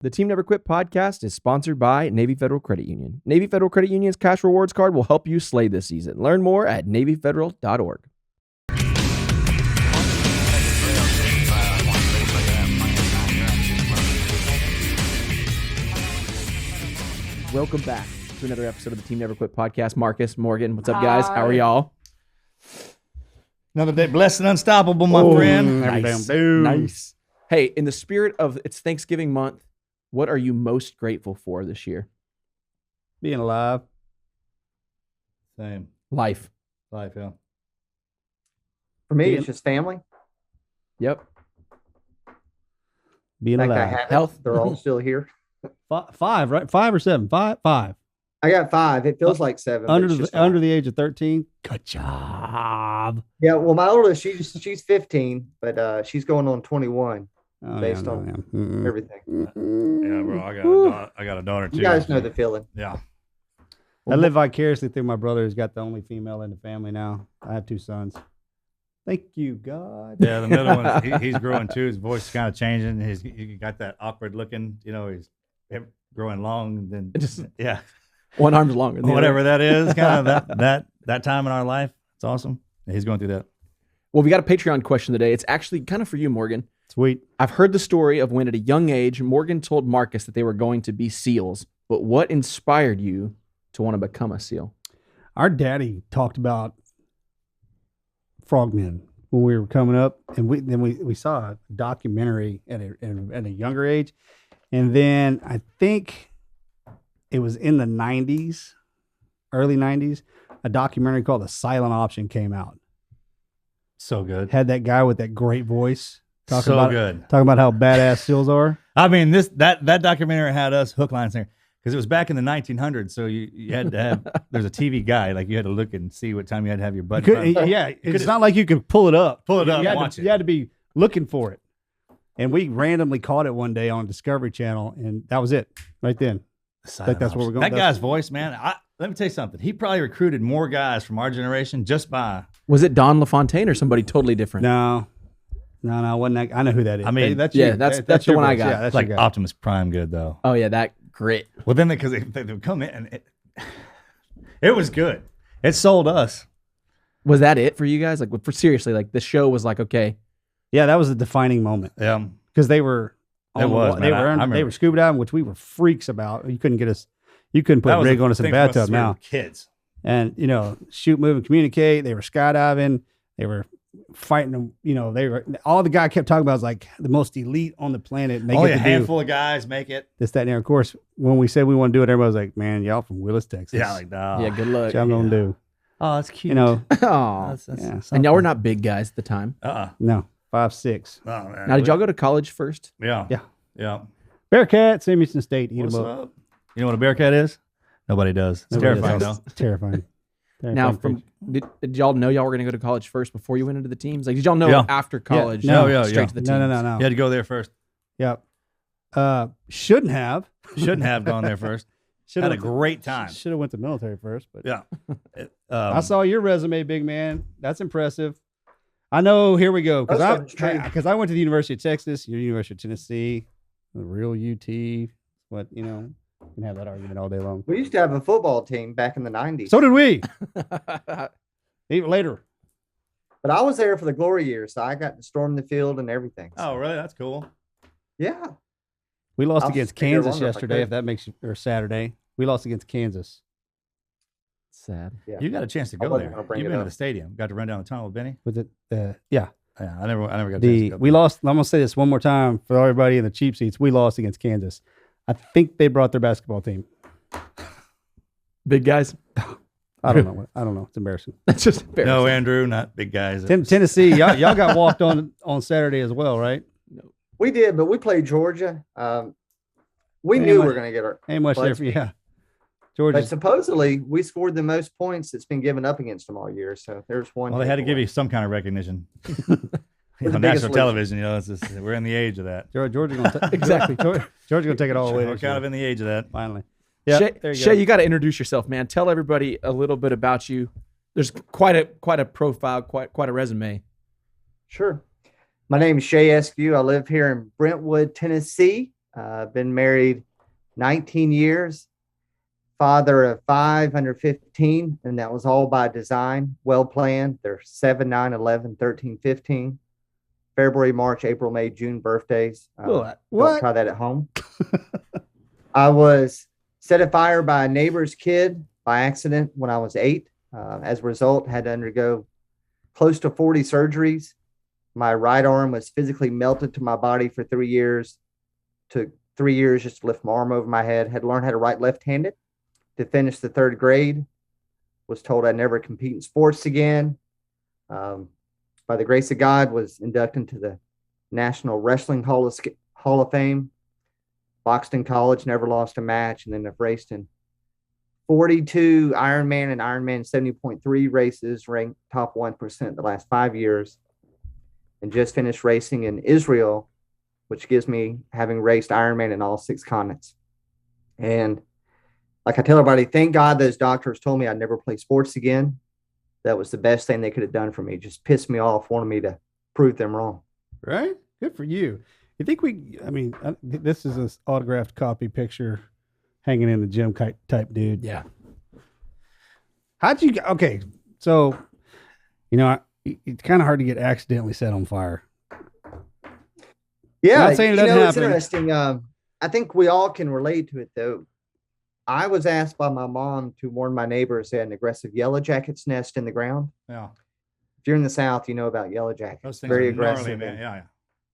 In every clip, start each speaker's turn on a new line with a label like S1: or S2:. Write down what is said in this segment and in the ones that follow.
S1: The Team Never Quit podcast is sponsored by Navy Federal Credit Union. Navy Federal Credit Union's cash rewards card will help you slay this season. Learn more at NavyFederal.org. Welcome back to another episode of the Team Never Quit podcast. Marcus, Morgan, what's up, guys? How are y'all?
S2: Another day blessed and unstoppable, my friend.
S1: Nice. Hey, in the spirit of it's Thanksgiving month, what are you most grateful for this year?
S3: Being alive.
S2: Same.
S1: Life,
S2: yeah.
S4: For me, it's just family.
S1: Yep.
S3: Being
S4: Like I
S3: alive.
S4: have
S1: Health.
S4: They're all still here.
S3: Five, right? 5 or 7? Five.
S4: I got 5. It feels like 7. but
S3: Under
S4: it's
S3: the
S4: just 5.
S3: age of 13. Good job.
S4: Yeah, well, my oldest, she's 15, but she's going on 21.
S3: Oh,
S4: Based on Everything.
S2: Yeah, bro. I got a daughter too.
S4: You guys know the feeling.
S2: Yeah.
S3: I live vicariously through my brother who's got the only female in the family now. I have 2 sons. Thank you, God.
S2: Yeah, the middle one, he's growing too. His voice is kind of changing. He got that awkward looking, he's growing long. And then,
S1: Just
S2: yeah.
S1: one arm's longer than the
S2: Whatever
S1: other.
S2: that is, kind of that time in our life. It's awesome. Yeah, he's going through that.
S1: Well, we got a Patreon question today. It's actually kind of for you, Morgan.
S3: Sweet.
S1: I've heard the story of when at a young age, Morgan told Marcus that they were going to be SEALs, but what inspired you to want to become a SEAL?
S3: Our daddy talked about frogmen when we were coming up, and we saw a documentary at a younger age, and then I think it was in the 90s, early 90s, a documentary called The Silent Option came out.
S2: So good.
S3: Had that guy with that great voice talking
S2: Good.
S3: about how badass SEALs are.
S2: I mean, that documentary had us hook, line, and sinker. Because it was back in the 1900s, so you had to have, there's a TV guide, like you had to look and see what time you had to have your button.
S3: It's not like you could pull it up.
S2: Pull it up
S3: You
S2: and
S3: had
S2: watch
S3: to,
S2: it.
S3: You had to be looking for it. And we randomly caught it one day on Discovery Channel, and that was it right then. I think that's where we're going.
S2: That guy's voice, man. Let me tell you something. He probably recruited more guys from our generation just by.
S1: Was it Don LaFontaine or somebody totally different?
S3: No, wasn't that, I know who that is.
S2: I mean,
S3: that's
S1: yeah,
S3: you.
S1: that's the
S3: your
S1: one I
S3: voice.
S1: got.
S3: Yeah, that's
S2: like
S3: your guy.
S2: Optimus Prime good, though.
S1: Oh, yeah, that grit.
S2: Well, then because they would come in and it was good. It sold us.
S1: Was that it for you guys? Like, for seriously, like the show was like, okay.
S3: Yeah, that was a defining moment
S2: Yeah.
S3: because they were.
S2: It was, man. I remember.
S3: They were scuba diving, which we were freaks about. You couldn't put a rig on us in the bathtub now.
S2: Kids.
S3: And, shoot, move, and communicate. They were skydiving. They were fighting them. All the guy kept talking about was like the most elite on the planet. And they
S2: Only
S3: get
S2: a
S3: to
S2: handful of guys make it.
S3: this, that, and the other. Of course, when we said we want to do it, everybody was like, man, y'all from Willis, Texas.
S2: Yeah, like that.
S1: Yeah, good luck.
S3: What y'all gonna do?
S2: Oh, that's cute.
S1: Oh,
S2: That's
S3: yeah.
S1: and y'all were not big guys at the time.
S3: No, 5'6".
S2: Oh, man.
S1: Now, did y'all go to college first?
S2: Yeah.
S3: Yeah.
S2: Yeah.
S3: Bearcat, Sam Houston State. Eat
S2: What's
S3: them up.
S2: up? You know what a Bearcat is? Nobody does. It's
S3: Nobody
S2: terrifying,
S3: does.
S2: though.
S3: It's terrifying.
S1: Now, did y'all know y'all were going to go to college first before you went into the teams? Like, did y'all know
S2: Yeah.
S1: after college?
S3: No,
S1: straight to the teams.
S3: No.
S2: You had to go there first.
S3: Yep. Shouldn't have.
S2: Shouldn't have gone there first. Had a great time.
S3: Should have went to military first, but
S2: Yeah.
S3: I saw your resume, big man. That's impressive. I know. Here we go. Because I went to the University of Texas, your University of Tennessee, the real UT. What we can have that argument all day long.
S4: We used to have a football team back in the 90s.
S3: So did we. Even later.
S4: But I was there for the glory years, so I got to storm the field and everything.
S2: Oh, really? That's cool.
S4: Yeah.
S3: We lost
S4: I'll
S3: against
S4: stay here
S3: Kansas
S4: longer if I
S3: yesterday,
S4: could.
S3: if that makes you, or Saturday. We lost against Kansas.
S1: Sad.
S4: Yeah.
S2: You got a chance to
S4: I
S2: go
S4: wasn't
S2: there.
S4: gonna bring
S2: You've
S4: it
S2: been to
S4: up.
S2: the stadium. Got to run down the tunnel with Benny.
S3: Was it? Yeah.
S2: Yeah, I never got a chance to go.
S3: We lost. I'm gonna say this one more time for everybody in the cheap seats. We lost against Kansas. I think they brought their basketball team.
S1: Big guys.
S3: I don't know. I don't know. It's embarrassing.
S1: That's just embarrassing.
S2: No, Andrew, not big guys.
S3: Tennessee, y'all got walked on Saturday as well, right?
S4: We did, but we played Georgia. We
S3: Ain't
S4: knew we
S3: much-
S4: were going to get our.
S3: Ain't much there
S4: But-
S3: for you. Yeah.
S4: But
S3: Georgia.
S4: supposedly, we scored the most points that's been given up against them all year. So there's one.
S2: Well, they had to give you some kind of recognition.
S4: We're the
S2: On
S4: biggest
S2: national
S4: loser.
S2: television, it's just, we're in the age of that.
S3: Georgia gonna
S1: Exactly.
S3: Georgia gonna take it all the way.
S2: We're
S3: next
S2: kind of
S3: year,
S2: in the age of that.
S3: finally. Yeah.
S1: Shay, you got to introduce yourself, man. Tell everybody a little bit about you. There's quite a profile, quite a resume.
S4: Sure. My name is Shay Eskew. I live here in Brentwood, Tennessee. Been married 19 years, father of 5 under 15, and that was all by design, well planned. They're 7, 9, 11, 13, 15. February, March, April, May, June birthdays.
S3: What?
S4: Don't try that at home. I was set afire by a neighbor's kid by accident when I was 8. As a result, had to undergo close to 40 surgeries. My right arm was physically melted to my body for 3 years. Took 3 years just to lift my arm over my head. Had to learn how to write left-handed to finish the 3rd grade. Was told I'd never compete in sports again. By the grace of God, was inducted into the National Wrestling Hall of Fame. Boxed in college, never lost a match, and then I've raced in 42 Ironman and Ironman 70.3 races, ranked top 1% the last 5 years, and just finished racing in Israel, which gives me having raced Ironman in all 6 continents. And like I tell everybody, thank God those doctors told me I'd never play sports again. That was the best thing they could have done for me. Just pissed me off, wanted me to prove them wrong.
S3: Right? Good for you. You think this is an autographed copy picture hanging in the gym type dude.
S1: Yeah.
S3: Okay. So, it's kind of hard to get accidentally set on fire.
S4: Yeah.
S3: Not saying it doesn't
S4: it's
S3: happen.
S4: interesting. I think we all can relate to it though. I was asked by my mom to warn my neighbors they had an aggressive yellow jacket's nest in the ground.
S2: Yeah.
S4: If you're in the South, you know about yellow jackets.
S2: Those things
S4: very
S2: are
S4: aggressive.
S2: gnarly, man. Yeah.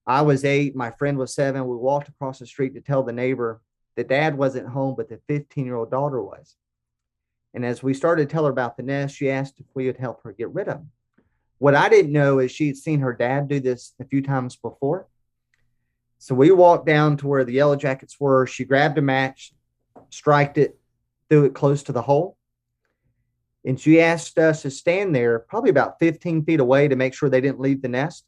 S4: I was 8. My friend was 7. We walked across the street to tell the neighbor that dad wasn't home, but the 15-year-old daughter was. And as we started to tell her about the nest, she asked if we would help her get rid of them. What I didn't know is she'd seen her dad do this a few times before. So we walked down to where the yellow jackets were. She grabbed a match, striked it, threw it close to the hole. And she asked us to stand there probably about 15 feet away to make sure they didn't leave the nest.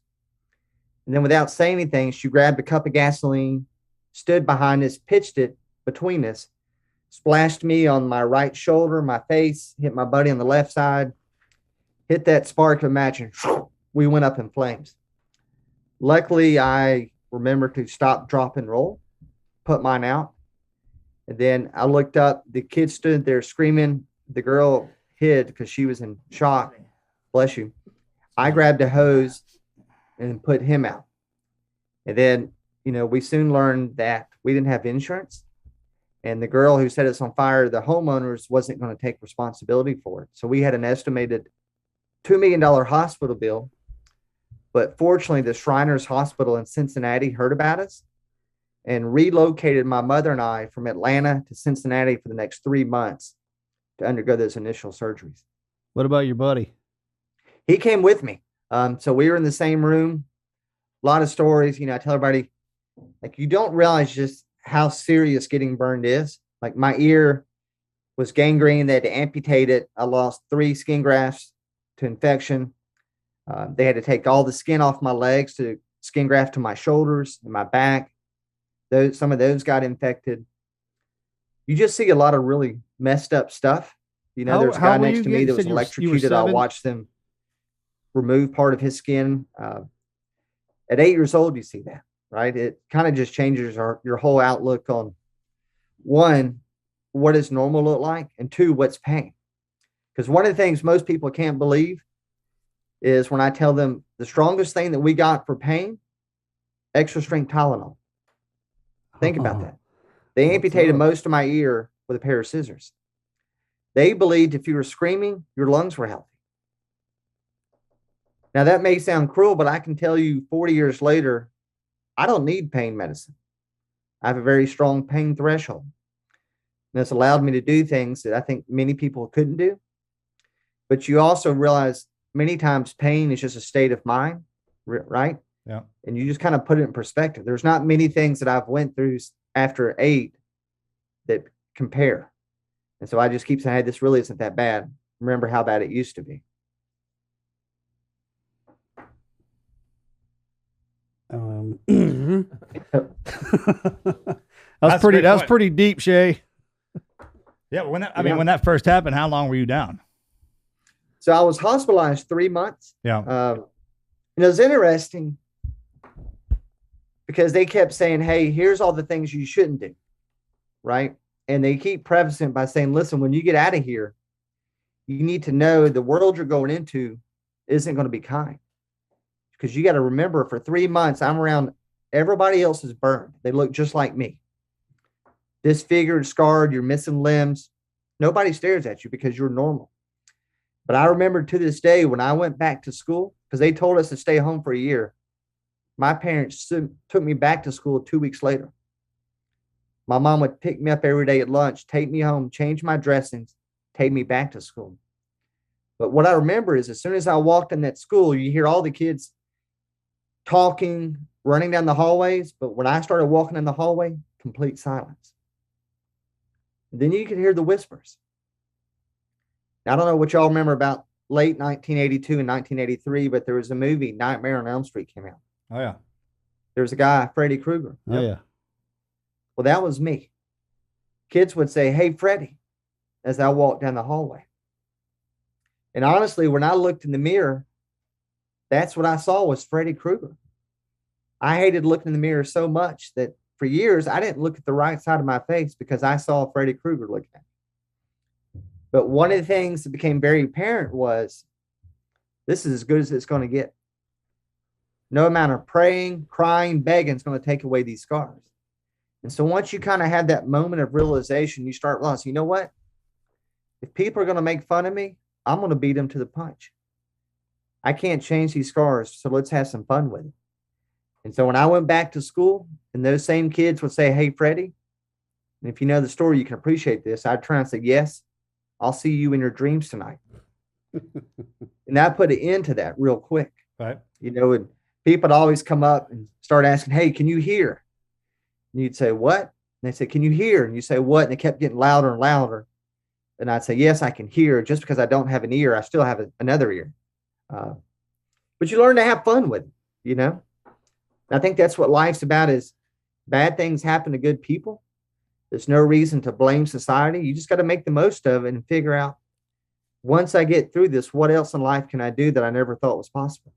S4: And then without saying anything, she grabbed a cup of gasoline, stood behind us, pitched it between us, splashed me on my right shoulder, my face, hit my buddy on the left side, hit that spark of a match, and we went up in flames. Luckily, I remembered to stop, drop, and roll, put mine out. And then I looked up. The kid stood there screaming. The girl hid because she was in shock. Bless you. I grabbed a hose and put him out. And then, we soon learned that we didn't have insurance. And the girl who set us on fire, the homeowners, wasn't going to take responsibility for it. So we had an estimated $2 million hospital bill. But fortunately, the Shriners Hospital in Cincinnati heard about us and relocated my mother and I from Atlanta to Cincinnati for the next 3 months to undergo those initial surgeries.
S3: What about your buddy?
S4: He came with me. So we were in the same room. A lot of stories, I tell everybody, you don't realize just how serious getting burned is. Like my ear was gangrene. They had to amputate it. I lost 3 skin grafts to infection. They had to take all the skin off my legs to skin graft to my shoulders and my back. Some of those got infected. You just see a lot of really messed up stuff. There's a guy next to me that was electrocuted. I watched them remove part of his skin. At 8 years old, you see that, right? It kind of just changes your whole outlook on, 1, what does normal look like? And 2, what's pain? Because one of the things most people can't believe is when I tell them the strongest thing that we got for pain, extra strength Tylenol. Think about that. They amputated most of my ear with a pair of scissors. They believed if you were screaming, your lungs were healthy. Now, that may sound cruel, but I can tell you 40 years later, I don't need pain medicine. I have a very strong pain threshold. And it's allowed me to do things that I think many people couldn't do. But you also realize many times pain is just a state of mind, right?
S2: Yeah.
S4: And you just kind of put it in perspective. There's not many things that I've went through after 8 that compare. And so I just keep saying, hey, this really isn't that bad. Remember how bad it used to be.
S3: That was pretty deep, Shay.
S2: Yeah. When that first happened, how long were you down?
S4: So I was hospitalized 3 months.
S2: Yeah.
S4: And it was interesting because they kept saying, hey, here's all the things you shouldn't do. Right. And they keep prefacing it by saying, listen, when you get out of here, you need to know the world you're going into isn't going to be kind. Because you got to remember, for 3 months, I'm around everybody else is burned. They look just like me. Disfigured, scarred, you're missing limbs. Nobody stares at you because you're normal. But I remember to this day when I went back to school, because they told us to stay home for a year, my parents took me back to school 2 weeks later. My mom would pick me up every day at lunch, take me home, change my dressings, take me back to school. But what I remember is as soon as I walked in that school, you hear all the kids talking, running down the hallways. But when I started walking in the hallway, complete silence. Then you could hear the whispers. Now, I don't know what y'all remember about late 1982 and 1983, but there was a movie, Nightmare on Elm Street, came out.
S2: Oh, yeah.
S4: There was a guy, Freddy Krueger.
S3: Oh, yeah.
S4: Well, that was me. Kids would say, hey, Freddy, as I walked down the hallway. And honestly, when I looked in the mirror, that's what I saw was Freddy Krueger. I hated looking in the mirror so much that for years, I didn't look at the right side of my face because I saw Freddy Krueger looking at me. But one of the things that became very apparent was this is as good as it's going to get. No amount of praying, crying, begging is going to take away these scars. And so once you kind of have that moment of realization, you start realizing, you know what? If people are going to make fun of me, I'm going to beat them to the punch. I can't change these scars, so let's have some fun with it. And so when I went back to school and those same kids would say, hey, Freddie, and if you know the story, you can appreciate this. I'd try and say, yes, I'll see you in your dreams tonight. And I put an end to that real quick.
S2: Right.
S4: You know, and people would always come up and start asking, hey, can you hear? And you'd say, what? And they say, can you hear? And you say, what? And they kept getting louder and louder. And I'd say, yes, I can hear. Just because I don't have an ear, I still have another ear. But you learn to have fun with it, you know? And I think that's what life's about is bad things happen to good people. There's no reason to blame society. You just got to make the most of it and figure out, once I get through this, what else in life can I do that I never thought was possible?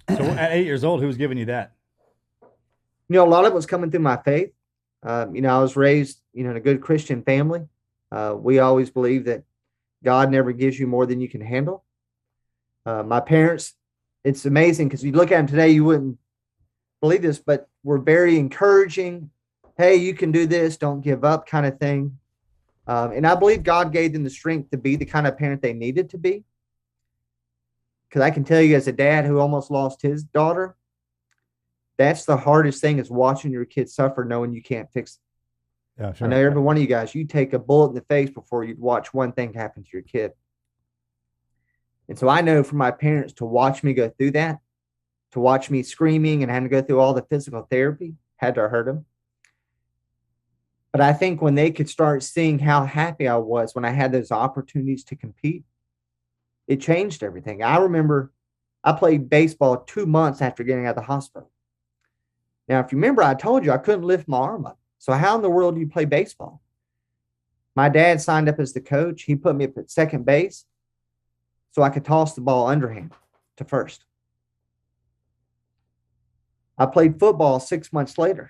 S2: So at 8 years old, who was giving you that?
S4: You know, a lot of it was coming through my faith. You know, I was raised, you know, in a good Christian family. We always believe that God never gives you more than you can handle. My parents, it's amazing because you look at them today, you wouldn't believe this, but we're very encouraging. Hey, you can do this. Don't give up kind of thing. And I believe God gave them the strength to be the kind of parent they needed to be. Because I can tell you as a dad who almost lost his daughter, that's the hardest thing is watching your kid suffer knowing you can't fix it.
S2: Yeah, sure.
S4: I know every one of you guys, you take a bullet in the face before you'd watch one thing happen to your kid. And so I know for my parents to watch me go through that, to watch me screaming and having to go through all the physical therapy, had to hurt them. But I think when they could start seeing how happy I was when I had those opportunities to compete, it changed everything. I remember I played baseball 2 months after getting out of the hospital. Now, if you remember, I told you I couldn't lift my arm up. So how in the world do you play baseball? My dad signed up as the coach. He put me up at second base so I could toss the ball underhand to first. I played football 6 months later.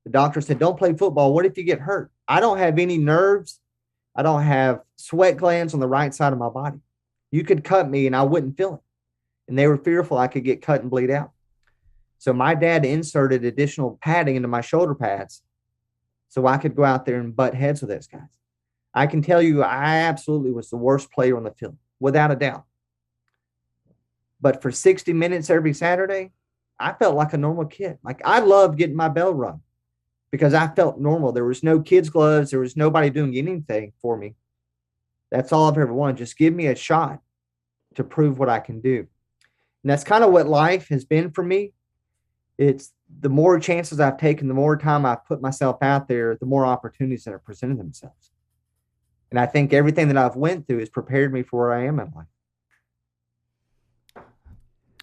S4: The doctor said, don't play football. What if you get hurt? I don't have any nerves. I don't have sweat glands on the right side of my body. You could cut me and I wouldn't feel it. And they were fearful I could get cut and bleed out. So my dad inserted additional padding into my shoulder pads so I could go out there and butt heads with those guys. I can tell you I absolutely was the worst player on the field, without a doubt. But for 60 minutes every Saturday, I felt like a normal kid. Like I loved getting my bell rung because I felt normal. There was no kids' gloves. There was nobody doing anything for me. That's all I've ever wanted. Just give me a shot to prove what I can do. And that's kind of what life has been for me. It's the more chances I've taken, the more time I've put myself out there, the more opportunities that have presented themselves. And I think everything that I've went through has prepared me for where I am in life.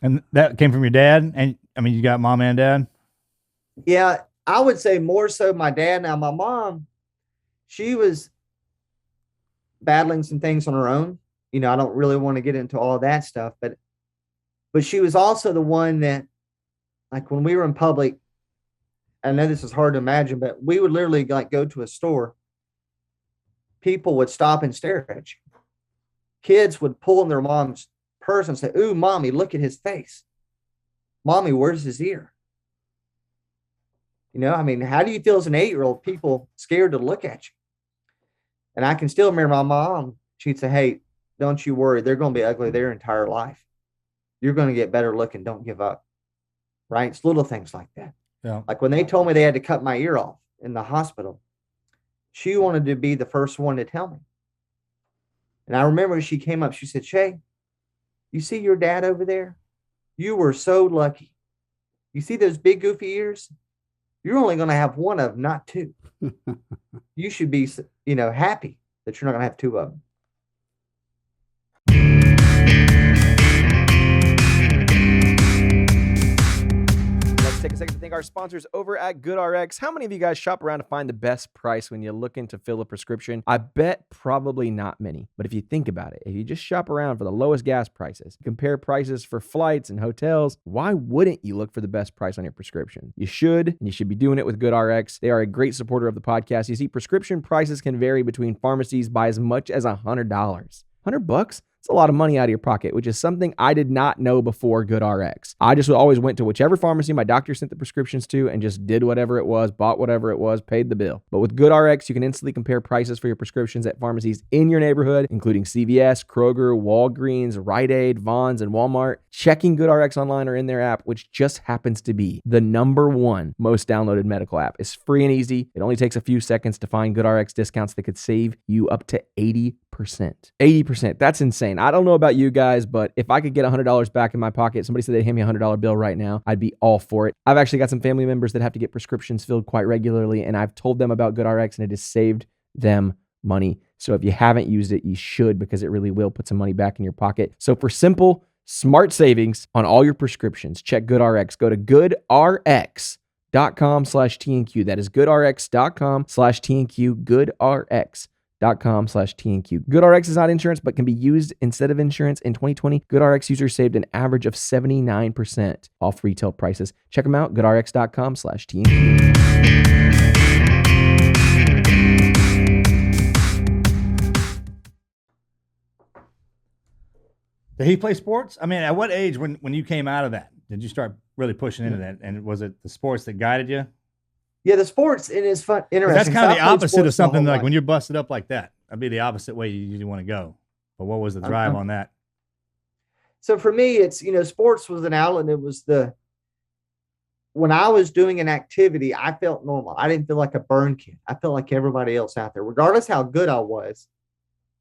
S2: And that came from your dad? And I mean, you got mom and dad?
S4: Yeah, I would say more so my dad. Now, my mom, she was battling some things on her own. You know, I don't really want to get into all that stuff, but she was also the one that like when we were in public, I know this is hard to imagine, but we would literally like go to a store. People would stop and stare at you. Kids would pull in their mom's purse and say, "Ooh, mommy, look at his face. Mommy, where's his ear?" You know, I mean, how do you feel as an 8-year-old? People scared to look at you. And I can still remember my mom, she'd say, "Hey, don't you worry. They're going to be ugly their entire life. You're going to get better looking. Don't give up." Right? It's little things like that.
S2: Yeah.
S4: Like when they told me they had to cut my ear off in the hospital, she wanted to be the first one to tell me. And I remember she came up, she said, "Shay, you see your dad over there? You were so lucky. You see those big goofy ears? You're only going to have one of them, not two. You should be, happy that you're not going to have two of them."
S1: Take a second to thank our sponsors over at GoodRx. How many of you guys shop around to find the best price when you're looking to fill a prescription? I bet probably not many. But if you think about it, if you just shop around for the lowest gas prices, compare prices for flights and hotels, why wouldn't you look for the best price on your prescription? You should, and you should be doing it with GoodRx. They are a great supporter of the podcast. You see, prescription prices can vary between pharmacies by as much as $100. $100? It's a lot of money out of your pocket, which is something I did not know before GoodRx. I just always went to whichever pharmacy my doctor sent the prescriptions to and just did whatever it was, bought whatever it was, paid the bill. But with GoodRx, you can instantly compare prices for your prescriptions at pharmacies in your neighborhood, including CVS, Kroger, Walgreens, Rite Aid, Vons, and Walmart. Checking GoodRx online or in their app, which just happens to be the #1 most downloaded medical app, is free and easy. It only takes a few seconds to find GoodRx discounts that could save you up to 80%. 80%. That's insane. I don't know about you guys, but if I could get $100 back in my pocket, somebody said they'd hand me a $100 bill right now, I'd be all for it. I've actually got some family members that have to get prescriptions filled quite regularly, and I've told them about GoodRx, and it has saved them money. So if you haven't used it, you should, because it really will put some money back in your pocket. So for simple, smart savings on all your prescriptions, check GoodRx. Go to goodrx.com/TNQ. That is goodrx.com/TNQ. goodrx.com/TNQ. GoodRx is not insurance, but can be used instead of insurance. In 2020, GoodRx users saved an average of 79% off retail prices. Check them out, goodrx.com/TNQ.
S2: Did he play sports? I mean, at what age when you came out of that, did you start really pushing into that? And was it the sports that guided you?
S4: Yeah, the sports, it is fun, interesting.
S2: That's kind of the opposite of something like
S4: life.
S2: when you're busted up like that. That'd be the opposite way you usually want to go. But what was the drive on that?
S4: So for me, it's, sports was an outlet. It was when I was doing an activity, I felt normal. I didn't feel like a burn kid. I felt like everybody else out there. Regardless how good I was,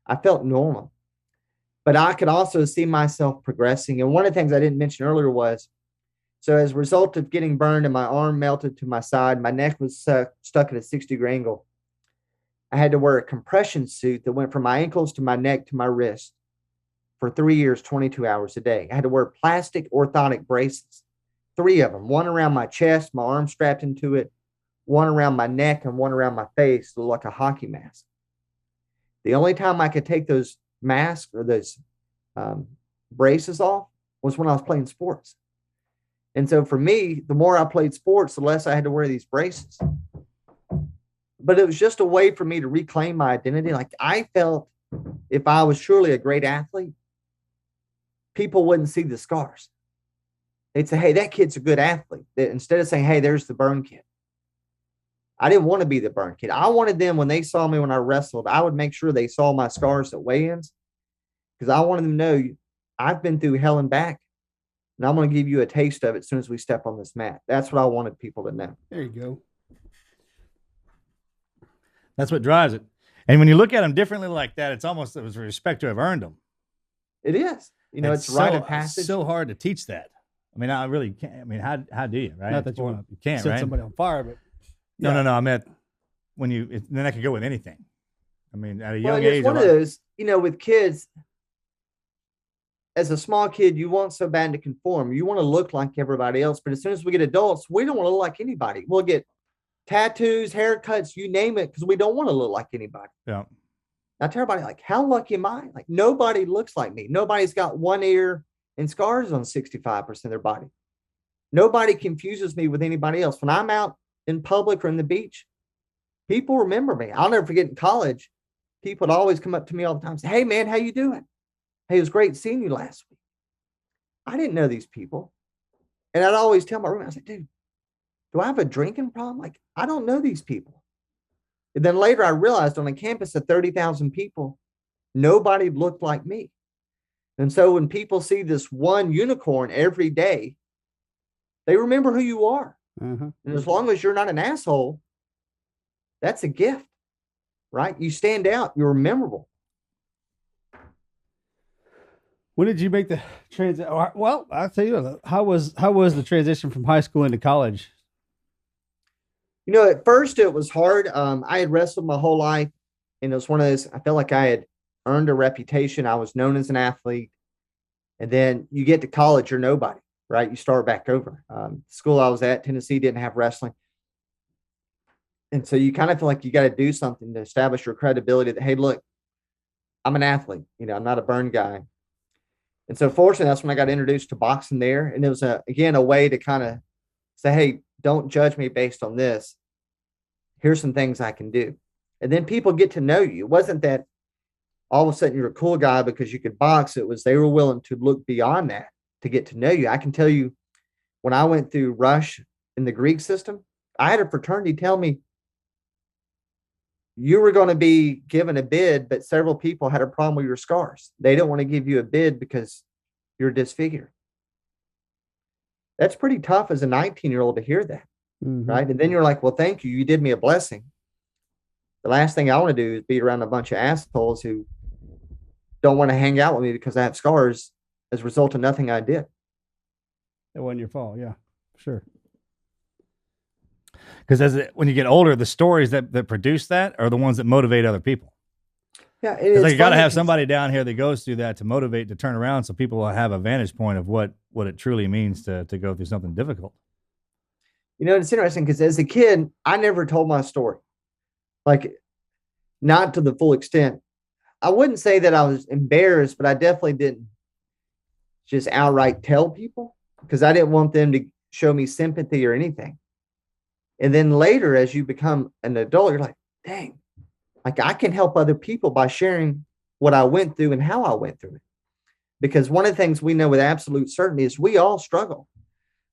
S4: I felt normal. But I could also see myself progressing. And one of the things I didn't mention earlier was, so as a result of getting burned and my arm melted to my side, my neck was stuck at a 60-degree angle. I had to wear a compression suit that went from my ankles to my neck to my wrist for 3 years, 22 hours a day. I had to wear plastic orthotic braces, 3 of them, one around my chest, my arm strapped into it, one around my neck, and one around my face, like a hockey mask. The only time I could take those masks or those braces off was when I was playing sports. And so for me, the more I played sports, the less I had to wear these braces. But it was just a way for me to reclaim my identity. Like I felt if I was truly a great athlete, people wouldn't see the scars. They'd say, "Hey, that kid's a good athlete." Instead of saying, "Hey, there's the burn kid." I didn't want to be the burn kid. I wanted them, when they saw me when I wrestled, I would make sure they saw my scars at weigh-ins, because I wanted them to know I've been through hell and back, and I'm going to give you a taste of it as soon as we step on this mat. That's what I wanted people to know.
S3: There you go.
S2: That's what drives it. And when you look at them differently like that, it's almost with respect to have earned them.
S4: It is. It's rite of passage.
S2: It's so hard to teach that. I mean, I really can't. I mean, how do you, right?
S3: Not that you want to
S2: can't,
S3: set
S2: right?
S3: somebody on fire, but
S2: No. I meant when then that could go with anything. I mean, at a young
S4: it's
S2: age.
S4: one of those, with kids, as a small kid, you want so bad to conform. You want to look like everybody else. But as soon as we get adults, we don't want to look like anybody. We'll get tattoos, haircuts, you name it, because we don't want to look like anybody.
S2: Yeah.
S4: I tell everybody, like, how lucky am I? Like, nobody looks like me. Nobody's got one ear and scars on 65% of their body. Nobody confuses me with anybody else. When I'm out in public or in the beach, people remember me. I'll never forget in college, people would always come up to me all the time and say, hey, man, how you doing? Hey, it was great seeing you last week. I didn't know these people. And I'd always tell my roommate, I was like, dude, do I have a drinking problem? Like, I don't know these people. And then later I realized on a campus of 30,000 people, nobody looked like me. And so when people see this one unicorn every day, they remember who you are.
S3: Uh-huh.
S4: And as long as you're not an asshole, that's a gift, right? You stand out, you're memorable.
S3: When did you make the transition? Well, I'll tell you, how was the transition from high school into college?
S4: You know, at first it was hard. I had wrestled my whole life, and it was one of those, I felt like I had earned a reputation. I was known as an athlete. And then you get to college, you're nobody, right? You start back over. School I was at, Tennessee, didn't have wrestling. And so you kind of feel like you got to do something to establish your credibility that, hey, look, I'm an athlete. You know, I'm not a burn guy. And so fortunately, that's when I got introduced to boxing there. And it was, again, a way to kind of say, hey, don't judge me based on this. Here's some things I can do. And then people get to know you. It wasn't that all of a sudden you're a cool guy because you could box. It was they were willing to look beyond that to get to know you. I can tell you, when I went through Rush in the Greek system, I had a fraternity tell me, you were going to be given a bid, but several people had a problem with your scars. They don't want to give you a bid because you're disfigured. That's pretty tough as a 19-year-old to hear that, right? And then you're like, well, thank you. You did me a blessing. The last thing I want to do is be around a bunch of assholes who don't want to hang out with me because I have scars as a result of nothing I did.
S3: It wasn't your fault. Yeah, sure.
S2: Because when you get older, the stories that produce that are the ones that motivate other people.
S4: Yeah,
S2: it's like you got to have somebody down here that goes through that to motivate, to turn around, so people will have a vantage point of what it truly means to go through something difficult.
S4: You know, it's interesting because as a kid, I never told my story, like not to the full extent. I wouldn't say that I was embarrassed, but I definitely didn't just outright tell people because I didn't want them to show me sympathy or anything. And then later, as you become an adult, you're like, dang, like I can help other people by sharing what I went through and how I went through it. Because one of the things we know with absolute certainty is we all struggle.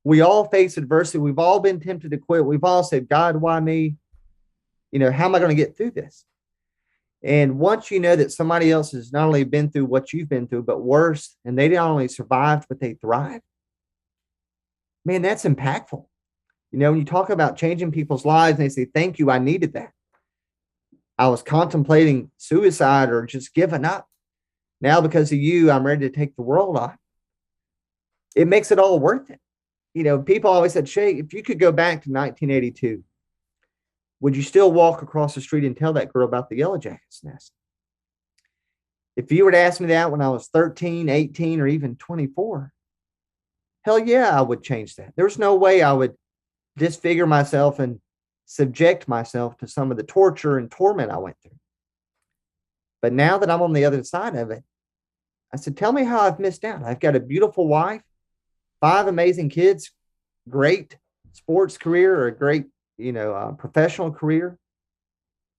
S4: We all face adversity. We've all been tempted to quit. We've all said, God, why me? You know, how am I going to get through this? And once you know that somebody else has not only been through what you've been through, but worse, and they not only survived, but they thrived, man, that's impactful. You know, when you talk about changing people's lives and they say, thank you, I needed that. I was contemplating suicide or just giving up. Now, because of you, I'm ready to take the world on. It makes it all worth it. You know, people always said, Shay, if you could go back to 1982, would you still walk across the street and tell that girl about the Yellow Jackets nest? If you were to ask me that when I was 13, 18, or even 24, hell yeah, I would change that. There's no way I would disfigure myself and subject myself to some of the torture and torment I went through. But now that I'm on the other side of it, I said, tell me how I've missed out. I've got a beautiful wife, 5 amazing kids, great sports career, or a great, professional career.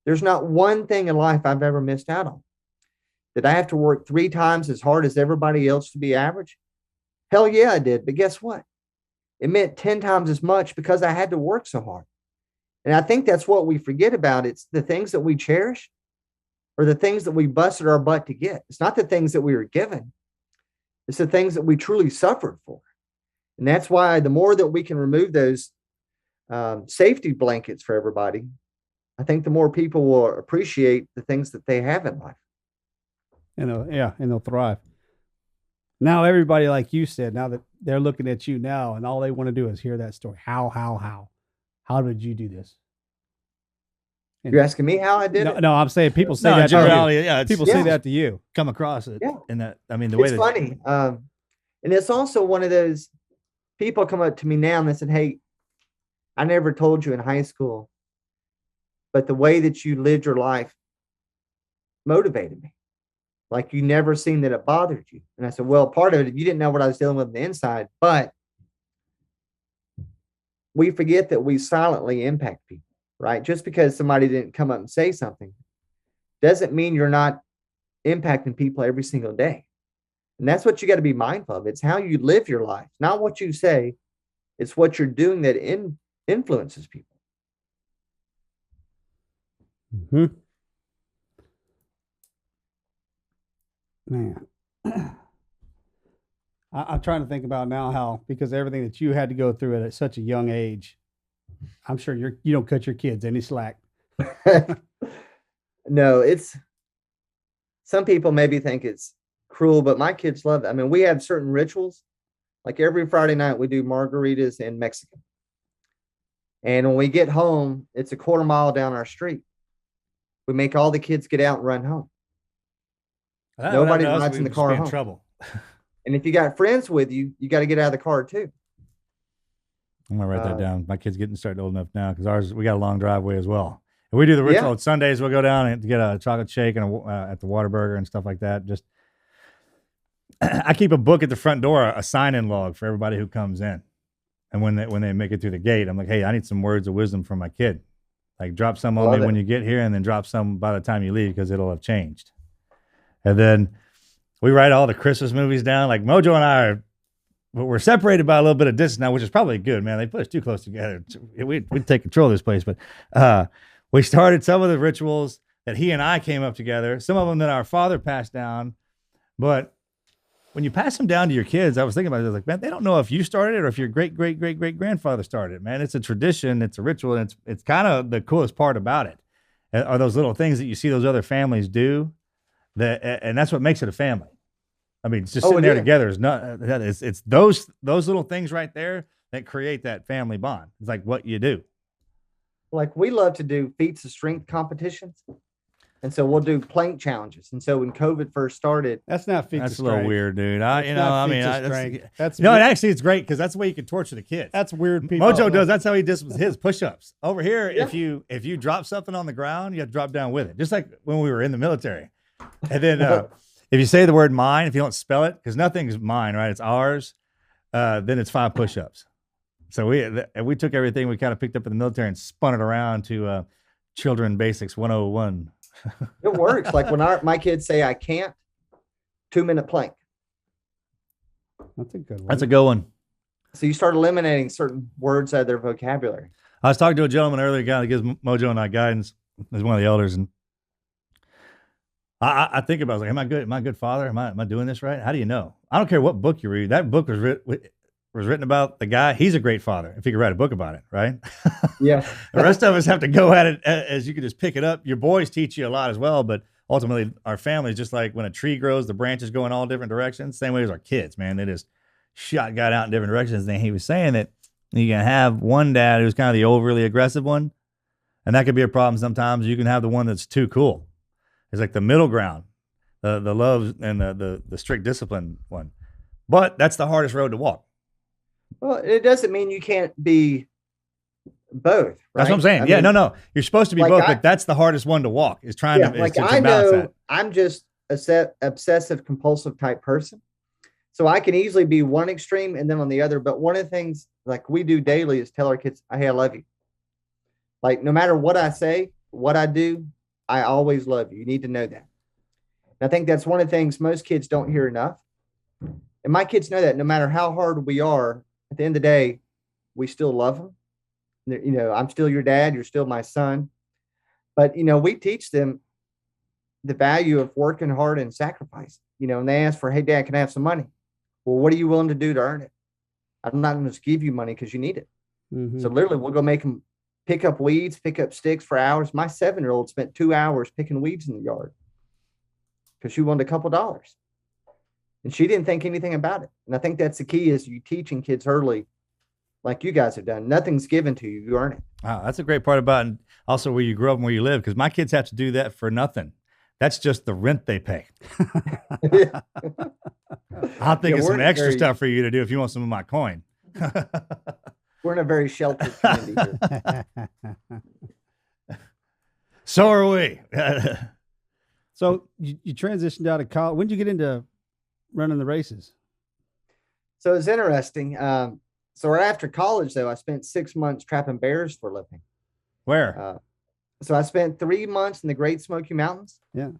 S4: There's not one thing in life I've ever missed out on. Did I have to work 3 times as hard as everybody else to be average? Hell yeah, I did. But guess what? It meant 10 times as much because I had to work so hard. And I think that's what we forget about. It's the things that we cherish or the things that we busted our butt to get. It's not the things that we were given. It's the things that we truly suffered for. And that's why the more that we can remove those safety blankets for everybody, I think the more people will appreciate the things that they have in life.
S3: And they'll thrive. Now, everybody, like you said, now that they're looking at you now, and all they want to do is hear that story. How did you do this? And
S4: you're asking me how I did it?
S3: No, I'm saying people say that.
S2: Generally, yeah,
S3: people say that to you.
S2: Come across it.
S4: Yeah.
S2: And that, I mean, the way
S4: it's funny. And it's also one of those people come up to me now and they said, hey, I never told you in high school, but the way that you lived your life motivated me. Like you never seen that it bothered you. And I said, well, part of it, you didn't know what I was dealing with on the inside, but we forget that we silently impact people, right? Just because somebody didn't come up and say something doesn't mean you're not impacting people every single day. And that's what you got to be mindful of. It's how you live your life, not what you say. It's what you're doing that influences people.
S3: Mm-hmm. Man, I'm trying to think about now how, because everything that you had to go through at such a young age, I'm sure you don't cut your kids any slack.
S4: No, it's, some people maybe think it's cruel, but my kids love it. I mean, we have certain rituals. Like every Friday night, we do margaritas and Mexican. And when we get home, it's a quarter mile down our street. We make all the kids get out and run home. Nobody rides in the car home.
S2: Trouble.
S4: And if you got friends with you, you got to get out of the car too.
S2: I'm gonna write that down. My kid's starting old enough now because we got a long driveway as well. And we do the ritual on Sundays. We'll go down and get a chocolate shake and at the Whataburger and stuff like that. Just I keep a book at the front door, a sign-in log for everybody who comes in. And when they make it through the gate, I'm like, hey, I need some words of wisdom from my kid. Like drop some on me when you get here, and then drop some by the time you leave because it'll have changed. And then we write all the Christmas movies down. Like Mojo and I we're separated by a little bit of distance now, which is probably good, man. They put us too close together. We'd take control of this place. But we started some of the rituals that he and I came up together, some of them that our father passed down. But when you pass them down to your kids, I was thinking about it, I was like, man, they don't know if you started it or if your great-great-great-great-grandfather started it, man. It's a tradition, it's a ritual, and it's kind of the coolest part about it are those little things that you see those other families do, and that's what makes it a family. I mean, it's just sitting there together is not. It's those little things right there that create that family bond. It's like what you do.
S4: Like we love to do feats of strength competitions, and so we'll do plank challenges. And so when COVID first started,
S3: that's not feats.
S2: That's
S3: of
S2: a little
S3: strength.
S2: weird, dude. That's
S3: no,
S2: actually it's great because that's the way you can torture the kids.
S3: That's weird. People.
S2: Mojo does. That's how he does his push-ups. Over here, if you drop something on the ground, you have to drop down with it, just like when we were in the military. And then. If you say the word mine, if you don't spell it, because nothing's mine, right? It's ours. Then it's 5 push-ups. So we took everything we kind of picked up in the military and spun it around to Children Basics 101.
S4: It works. Like when my kids say I can't, 2-minute plank.
S3: That's a good one.
S2: That's a good one.
S4: So you start eliminating certain words out of their vocabulary.
S2: I was talking to a gentleman earlier, a guy that gives Mojo and I guidance. He's one of the elders, and I think about it, I was like, am I good? Am I a good father? Am I doing this right? How do you know? I don't care what book you read. That book was written about the guy. He's a great father if he could write a book about it, right?
S4: Yeah.
S2: The rest of us have to go at it as you can just pick it up. Your boys teach you a lot as well, but ultimately our family is just like when a tree grows, the branches go in all different directions. Same way as our kids, man. They just got out in different directions. And he was saying that you can have one dad who's kind of the overly aggressive one, and that could be a problem sometimes. You can have the one that's too cool. It's like the middle ground, the love and the strict discipline one. But that's the hardest road to walk.
S4: Well, it doesn't mean you can't be both. Right?
S2: That's what I'm saying. No. You're supposed to be both, but that's the hardest one to walk is trying to balance that.
S4: I'm just a obsessive compulsive type person. So I can easily be one extreme and then on the other. But one of the things like we do daily is tell our kids, hey, I love you. Like no matter what I say, what I do, I always love you. You need to know that. And I think that's one of the things most kids don't hear enough. And my kids know that no matter how hard we are, at the end of the day, we still love them. You know, I'm still your dad. You're still my son. But, you know, we teach them the value of working hard and sacrifice. You know, and they ask for, hey, Dad, can I have some money? Well, what are you willing to do to earn it? I'm not going to just give you money because you need it. Mm-hmm. So literally, we'll go make them pick up weeds, pick up sticks for hours. My 7-year-old spent 2 hours picking weeds in the yard because she wanted a couple dollars. And she didn't think anything about it. And I think that's the key is you teaching kids early, like you guys have done. Nothing's given to you. You earn it.
S2: Wow, that's a great part about it. Also where you grow up and where you live, because my kids have to do that for nothing. That's just the rent they pay. I'll think of some extra stuff for you to do if you want some of my coin.
S4: We're in a very sheltered community here.
S2: So are we.
S3: So you transitioned out of college. When did you get into running the races?
S4: So it's interesting. So right after college, though, I spent 6 months trapping bears for a living.
S2: Where?
S4: So I spent 3 months in the Great Smoky Mountains.
S3: Yeah.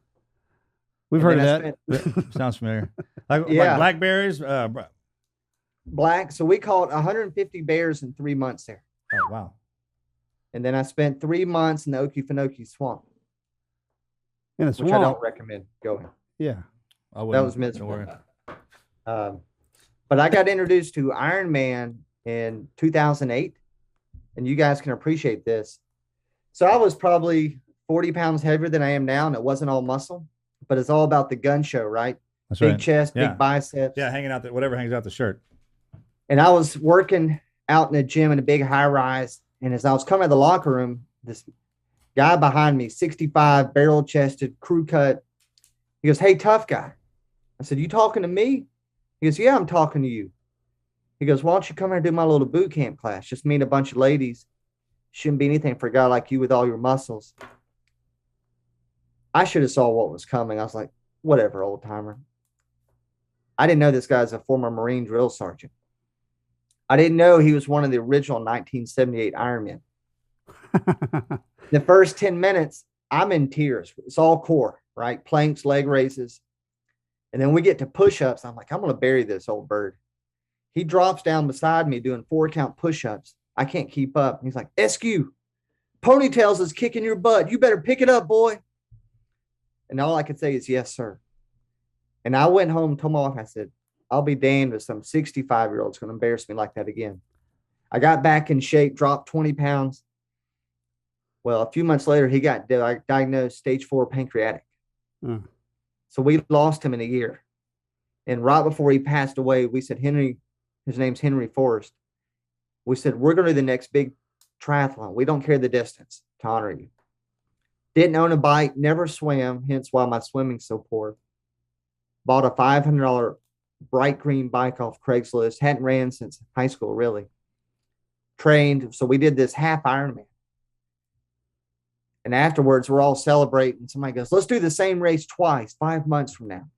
S3: We've
S4: And
S3: heard of
S4: then
S3: that.
S2: Sounds familiar. Like
S4: Yeah.
S2: blackberries.
S4: Black. So we caught 150 bears in 3 months there.
S2: Oh, wow.
S4: And then I spent 3 months in the Okefenokee Swamp,
S3: In a
S4: which I
S3: swamp.
S4: don't recommend going.
S3: Yeah.
S2: I
S4: That
S2: wouldn't.
S4: was miserable.
S2: Don't worry.
S4: But I got introduced to Ironman in 2008, and you guys can appreciate this. So I was probably 40 pounds heavier than I am now, and it wasn't all muscle, but it's all about the gun show, right?
S2: That's
S4: Big
S2: right.
S4: chest,
S2: Yeah.
S4: big biceps.
S2: Yeah, hanging out whatever hangs out the shirt.
S4: And I was working out in a gym in a big high rise. And as I was coming out of the locker room, this guy behind me, 65, barrel chested, crew cut, he goes, "Hey, tough guy." I said, "You talking to me?" He goes, "Yeah, I'm talking to you." He goes, "Why don't you come here and do my little boot camp class? Just meet a bunch of ladies. Shouldn't be anything for a guy like you with all your muscles." I should have saw what was coming. I was like, whatever, old timer. I didn't know this guy's a former Marine drill sergeant. I didn't know he was one of the original 1978 Ironmen. The first 10 minutes, I'm in tears. It's all core, right? Planks, leg raises. And then we get to push-ups. I'm like, I'm going to bury this old bird. He drops down beside me doing 4-count push-ups. I can't keep up. He's like, "Eskew, Ponytails is kicking your butt. You better pick it up, boy." And all I could say is, "Yes, sir." And I went home and told my wife, I said, I'll be damned if some 65-year-old's going to embarrass me like that again. I got back in shape, dropped 20 pounds. Well, a few months later, he got diagnosed stage 4 pancreatic.
S3: Mm.
S4: So we lost him in a year. And right before he passed away, we said, Henry, his name's Henry Forrest. We said, we're going to do the next big triathlon. We don't care the distance to honor you. Didn't own a bike, never swam, hence why my swimming's so poor. Bought a $500 bright green bike off Craigslist. Hadn't ran since high school, really. Trained. So we did this half Ironman. And afterwards, we're all celebrating. Somebody goes, "Let's do the same race twice, 5 months from now."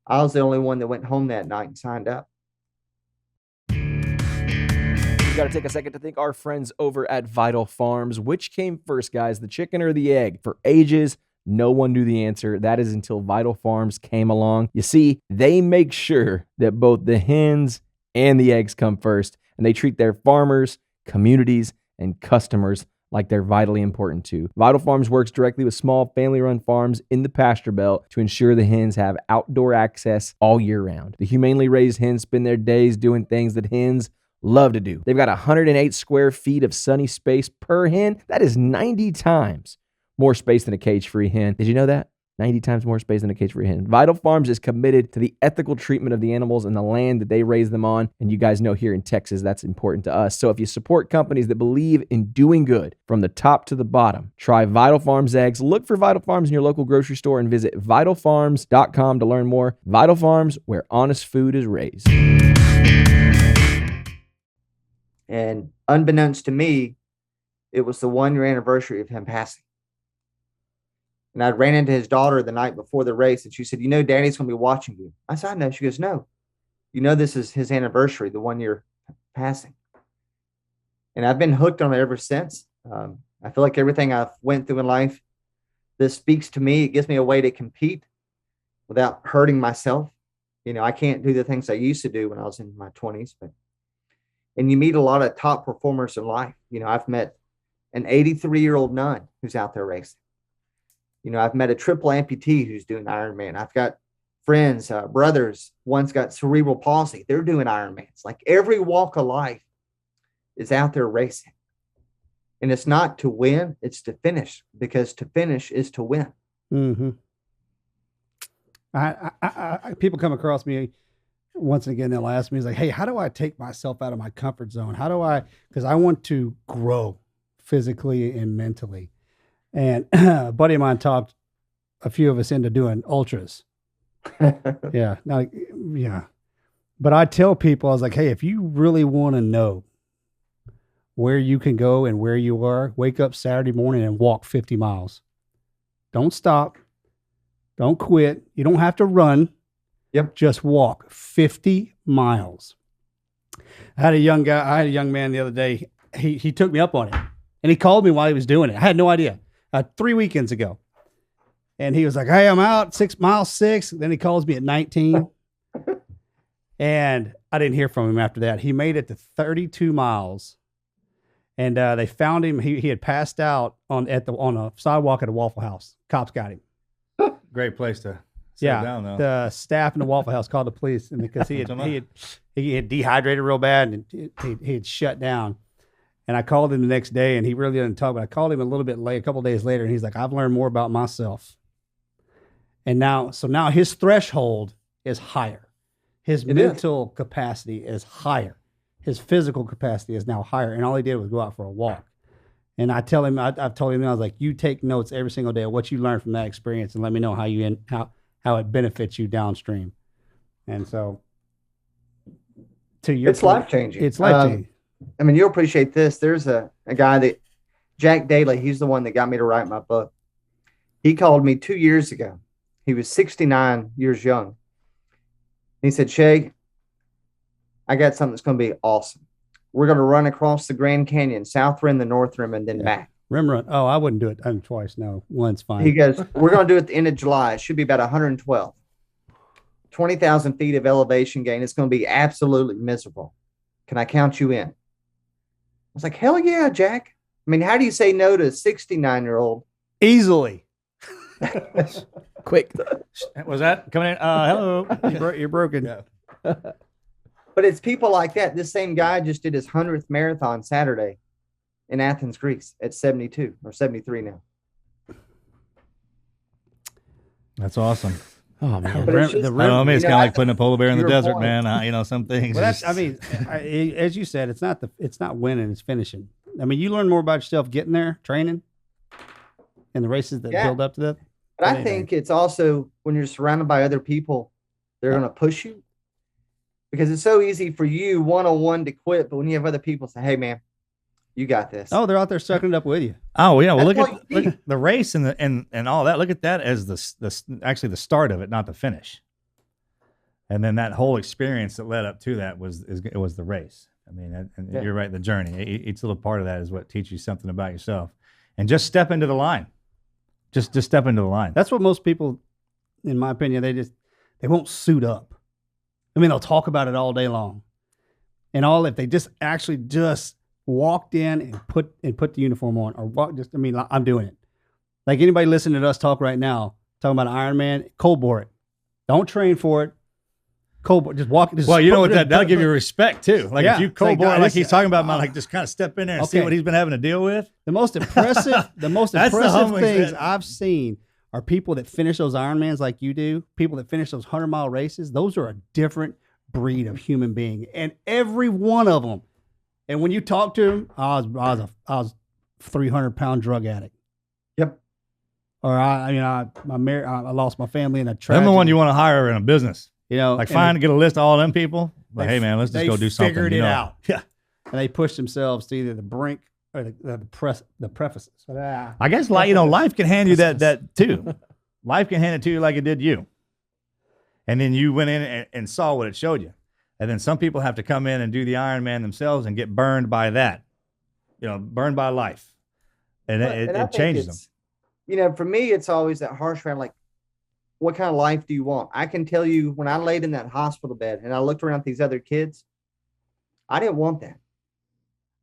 S4: I was the only one that went home that night and signed up.
S1: We got to take a second to thank our friends over at Vital Farms. Which came first, guys, the chicken or the egg? For ages, no one knew the answer. That is until Vital Farms came along. You see, they make sure that both the hens and the eggs come first, and they treat their farmers, communities, and customers like they're vitally important too. Vital Farms works directly with small family-run farms in the pasture belt to ensure the hens have outdoor access all year round. The humanely raised hens spend their days doing things that hens love to do. They've got 108 square feet of sunny space per hen. That is 90 times more space than a cage-free hen. Did you know that? 90 times more space than a cage-free hen. Vital Farms is committed to the ethical treatment of the animals and the land that they raise them on. And you guys know here in Texas, that's important to us. So if you support companies that believe in doing good from the top to the bottom, try Vital Farms eggs. Look for Vital Farms in your local grocery store and visit vitalfarms.com to learn more. Vital Farms, where honest food is raised.
S4: And unbeknownst to me, it was the 1-year anniversary of him passing. And I ran into his daughter the night before the race, and she said, Daddy's going to be watching you. I said, "I know." She goes, "No, this is his anniversary, the 1-year passing." And I've been hooked on it ever since. I feel like everything I've went through in life, this speaks to me. It gives me a way to compete without hurting myself. I can't do the things I used to do when I was in my 20s, and you meet a lot of top performers in life. I've met an 83-year-old nun who's out there racing. I've met a triple amputee who's doing Ironman. I've got friends, brothers. One's got cerebral palsy. They're doing Ironmans. Like every walk of life is out there racing. And it's not to win, it's to finish, because to finish is to win.
S3: Mm-hmm. People come across me once and again, they'll ask me, it's like, "Hey, how do I take myself out of my comfort zone? Because I want to grow physically and mentally." And a buddy of mine talked a few of us into doing ultras. Yeah. But I tell people, I was like, "Hey, if you really want to know where you can go and where you are, wake up Saturday morning and walk 50 miles. Don't stop. Don't quit. You don't have to run.
S4: Yep.
S3: Just walk 50 miles. I had a young man the other day. He took me up on it, and he called me while he was doing it. I had no idea. 3 weekends ago, and he was like, "Hey, I'm out 6 miles 6." Then he calls me at 19, and I didn't hear from him after that. He made it to 32 miles, and they found him. He had passed out on a sidewalk at a Waffle House. Cops got him.
S2: Great place to sit down, though.
S3: The staff in the Waffle House called the police, and because he had dehydrated real bad, and he had shut down. And I called him the next day, and he really didn't talk. But I called him a little bit late, a couple of days later, and he's like, "I've learned more about myself." And now his threshold is higher. His mental capacity is higher. His physical capacity is now higher. And all he did was go out for a walk. And I tell him, I've told him, I was like, you take notes every single day of what you learned from that experience, and let me know how it benefits you downstream. And so, it's
S4: life changing.
S3: It's life changing.
S4: I mean, you'll appreciate this. There's a guy that Jack Daly. He's the one that got me to write my book. He called me 2 years ago. He was 69 years young. He said, "Shay, I got something that's going to be awesome. We're going to run across the Grand Canyon, South Rim, the North Rim, and then back."
S3: Rim run. Oh, I wouldn't do it twice. No, once fine.
S4: He goes, "We're going to do it at the end of July. It should be about 112. 20,000 feet of elevation gain. It's going to be absolutely miserable. Can I count you in?" I was like, "Hell yeah, Jack." I mean, how do you say no to a 69-year-old?
S3: Easily.
S1: Quick.
S2: Was that coming in? Hello.
S3: You're broken.
S2: Yeah.
S4: But it's people like that. This same guy just did his 100th marathon Saturday in Athens, Greece at 72 or 73 now.
S2: That's awesome.
S1: Oh, man.
S4: But it's just,
S2: I don't know, I mean, it's kind of like putting a polar bear in the
S4: your
S2: desert,
S4: point.
S2: man. Some things.
S3: Well, as you said, it's not winning, it's finishing. I mean, you learn more about yourself getting there, training, and the races that build up to that.
S4: But I think it's also when you're surrounded by other people, they're going to push you, because it's so easy for you one-on-one to quit. But when you have other people say, "Hey, man, you got this."
S3: Oh, they're out there sucking it up with you.
S2: Oh yeah, well
S4: That's
S2: look at the race and all that. Look at that as actually the start of it, not the finish. And then that whole experience that led up to that was the race. I mean, and you're right, the journey. Each little part of that is what teaches you something about yourself. And just step into the line. Just step into the line.
S3: That's what most people, in my opinion, they won't suit up. I mean, they'll talk about it all day long, and if they just walked in and put the uniform on, or I'm doing it. Like anybody listening to us talk right now, talking about Ironman, cold bore it. Don't train for it. Cold bore, just walk.
S2: Well, you know what? That'll give you respect too. Like if you cold bore, like he's talking about, like just kind of step in there and see what he's been having to deal with.
S3: The most impressive things I've seen are people that finish those Ironmans like you do. People that finish those 100-mile races. Those are a different breed of human being, and every one of them. And when you talk to him, I was a 300-pound drug addict.
S4: Yep.
S3: Or I lost my family in a tragedy.
S2: I'm the one you want to hire in a business.
S3: Like
S2: get a list of all them people. Like, hey man, let's just go do something.
S3: They figured it out. Yeah. And they pushed themselves to either the brink or the prefaces.
S2: I guess life can hand you that too. Life can hand it to you like it did you. And then you went in and saw what it showed you. And then some people have to come in and do the Ironman themselves and get burned by that, burned by life. And it changes them.
S4: For me, it's always that harsh round, like, what kind of life do you want? I can tell you, when I laid in that hospital bed and I looked around at these other kids, I didn't want that.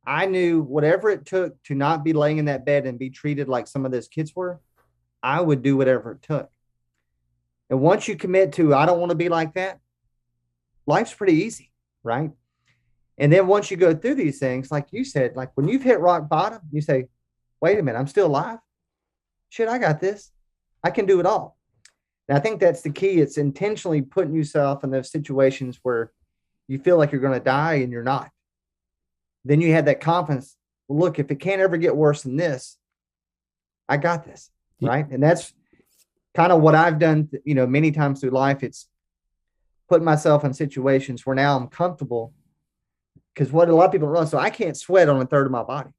S4: I knew whatever it took to not be laying in that bed and be treated like some of those kids were, I would do whatever it took. And once you commit to, I don't want to be like that, life's pretty easy, right? And then once you go through these things, like you said, like when you've hit rock bottom, you say, "Wait a minute, I'm still alive. Shit, I got this. I can do it all." And I think that's the key. It's intentionally putting yourself in those situations where you feel like you're going to die and you're not. Then you have that confidence. Well, look, if it can't ever get worse than this, I got this, right? And that's kind of what I've done, many times through life. It's putting myself in situations where now I'm comfortable, because what a lot of people don't realize, so I can't sweat on a third of my body.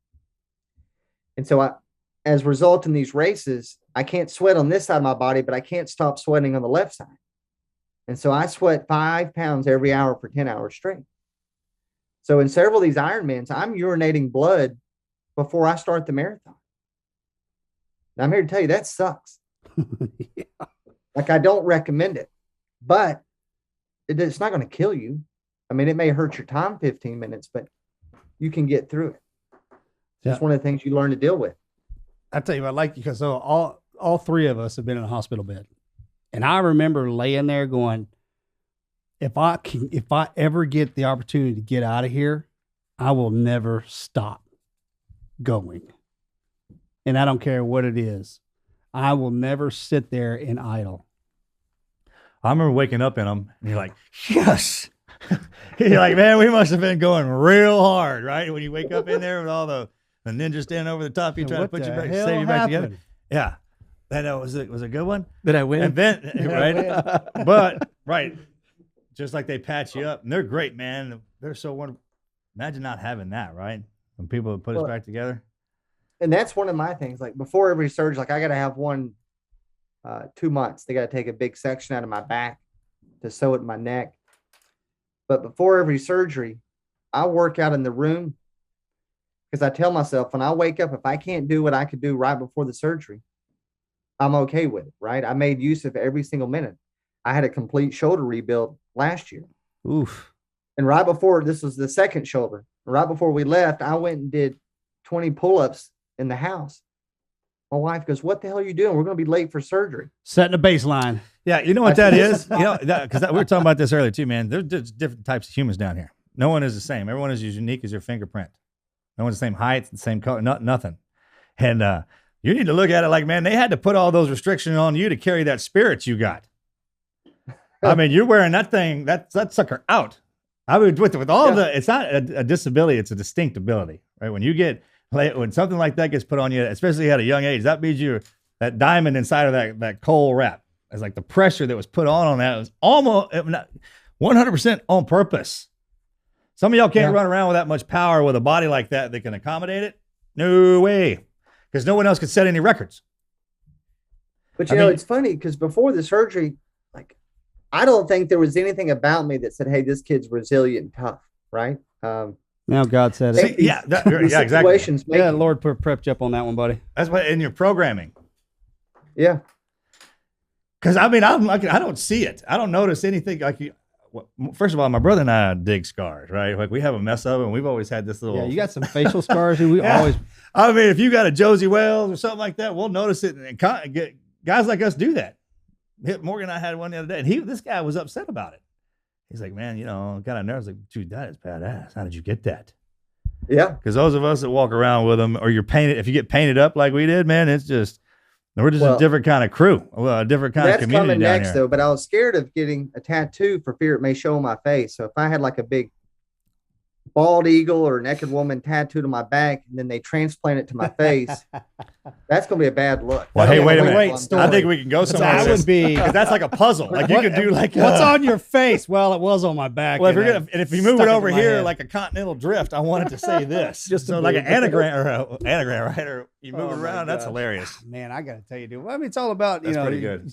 S4: And so as a result in these races, I can't sweat on this side of my body, but I can't stop sweating on the left side. And so I sweat 5 pounds every hour for 10 hours straight. So in several of these Ironmans, I'm urinating blood before I start the marathon. And I'm here to tell you that sucks.
S3: Yeah.
S4: Like, I don't recommend it, but it's not going to kill you. I mean, it may hurt your time 15 minutes, but you can get through it.
S3: Yeah.
S4: It's one of the things you learn to deal with.
S3: I tell you what, like, because so all three of us have been in a hospital bed, and I remember laying there going, if I ever get the opportunity to get out of here, I will never stop going. And I don't care what it is. I will never sit there and idle.
S2: I remember waking up in them, and you're like, yes. You're like, man, we must have been going real hard, right? When you wake up in there with all the ninjas standing over the top, you trying to put you back, save you back together. Yeah, that was a good one.
S1: Did I win?
S2: And then, right? But right, just like they patch you up, and they're great, man. They're so wonderful. Imagine not having that, right? When people put us back together.
S4: And that's one of my things. Like, before every surgery, like, I got to have 2 months. They got to take a big section out of my back to sew it in my neck. But before every surgery, I work out in the room, because I tell myself, when I wake up, if I can't do what I could do right before the surgery, I'm okay with it, right? I made use of every single minute. I had a complete shoulder rebuild last year.
S3: Oof.
S4: And right before, this was the second shoulder, right before we left, I went and did 20 pull-ups in the house. My wife goes, what the hell are you doing? We're going to be late for surgery.
S3: Setting a baseline.
S2: Yeah, you know what that is? You know, because we were talking about this earlier too, man. There's just different types of humans down here. No one is the same. Everyone is as unique as your fingerprint. No one's the same height, the same color, nothing. And you need to look at it like, man, they had to put all those restrictions on you to carry that spirit you got. I mean, you're wearing that thing, that sucker out. I mean, with all the, it's not a disability, it's a distinct ability, right? When something like that gets put on you, especially at a young age, that means you're that diamond inside of that coal wrap. It's like the pressure that was put on that was almost 100% on purpose. Some of y'all can't run around with that much power with a body like that can accommodate it. No way. Because no one else could set any records.
S4: But it's funny, because before the surgery, like, I don't think there was anything about me that said, hey, this kid's resilient and tough, right?
S3: Now God said it.
S2: See, exactly.
S3: Yeah, Lord prepped you up on that one, buddy.
S2: That's what in your programming.
S4: Yeah.
S2: Because I mean, I don't see it. I don't notice anything. Like, first of all, my brother and I dig scars, right? Like, we have a mess of it, and we've always had this little.
S3: Yeah, you got some facial scars, and we always.
S2: I mean, if you got a Josie Wales or something like that, we'll notice it. And guys like us do that. Morgan and I had one the other day, and this guy was upset about it. He's like, man, kind of nervous. Like, dude, that is badass. How did you get that?
S4: Yeah.
S2: Because those of us that walk around with them, or if you get painted up like we did, man, we're just a different kind of crew, a different kind of community. That's coming
S4: next,
S2: here.
S4: though. But I was scared of getting a tattoo for fear it may show on my face. So if I had like a big bald eagle or naked woman tattooed on my back, and then they transplant it to my face, that's going to be a bad look.
S2: Well, hey, wait a minute. I think we can go somewhere.
S3: That would be,
S2: because that's like a puzzle. Like, you could do like
S3: what's on your face? Well, it was on my back.
S2: Well, if you move it over here like a continental drift, I wanted to say this. Just so like an anagram, right? Or you move it around. That's hilarious.
S3: Man, I got to tell you, dude. I mean, it's all about
S2: that's pretty good.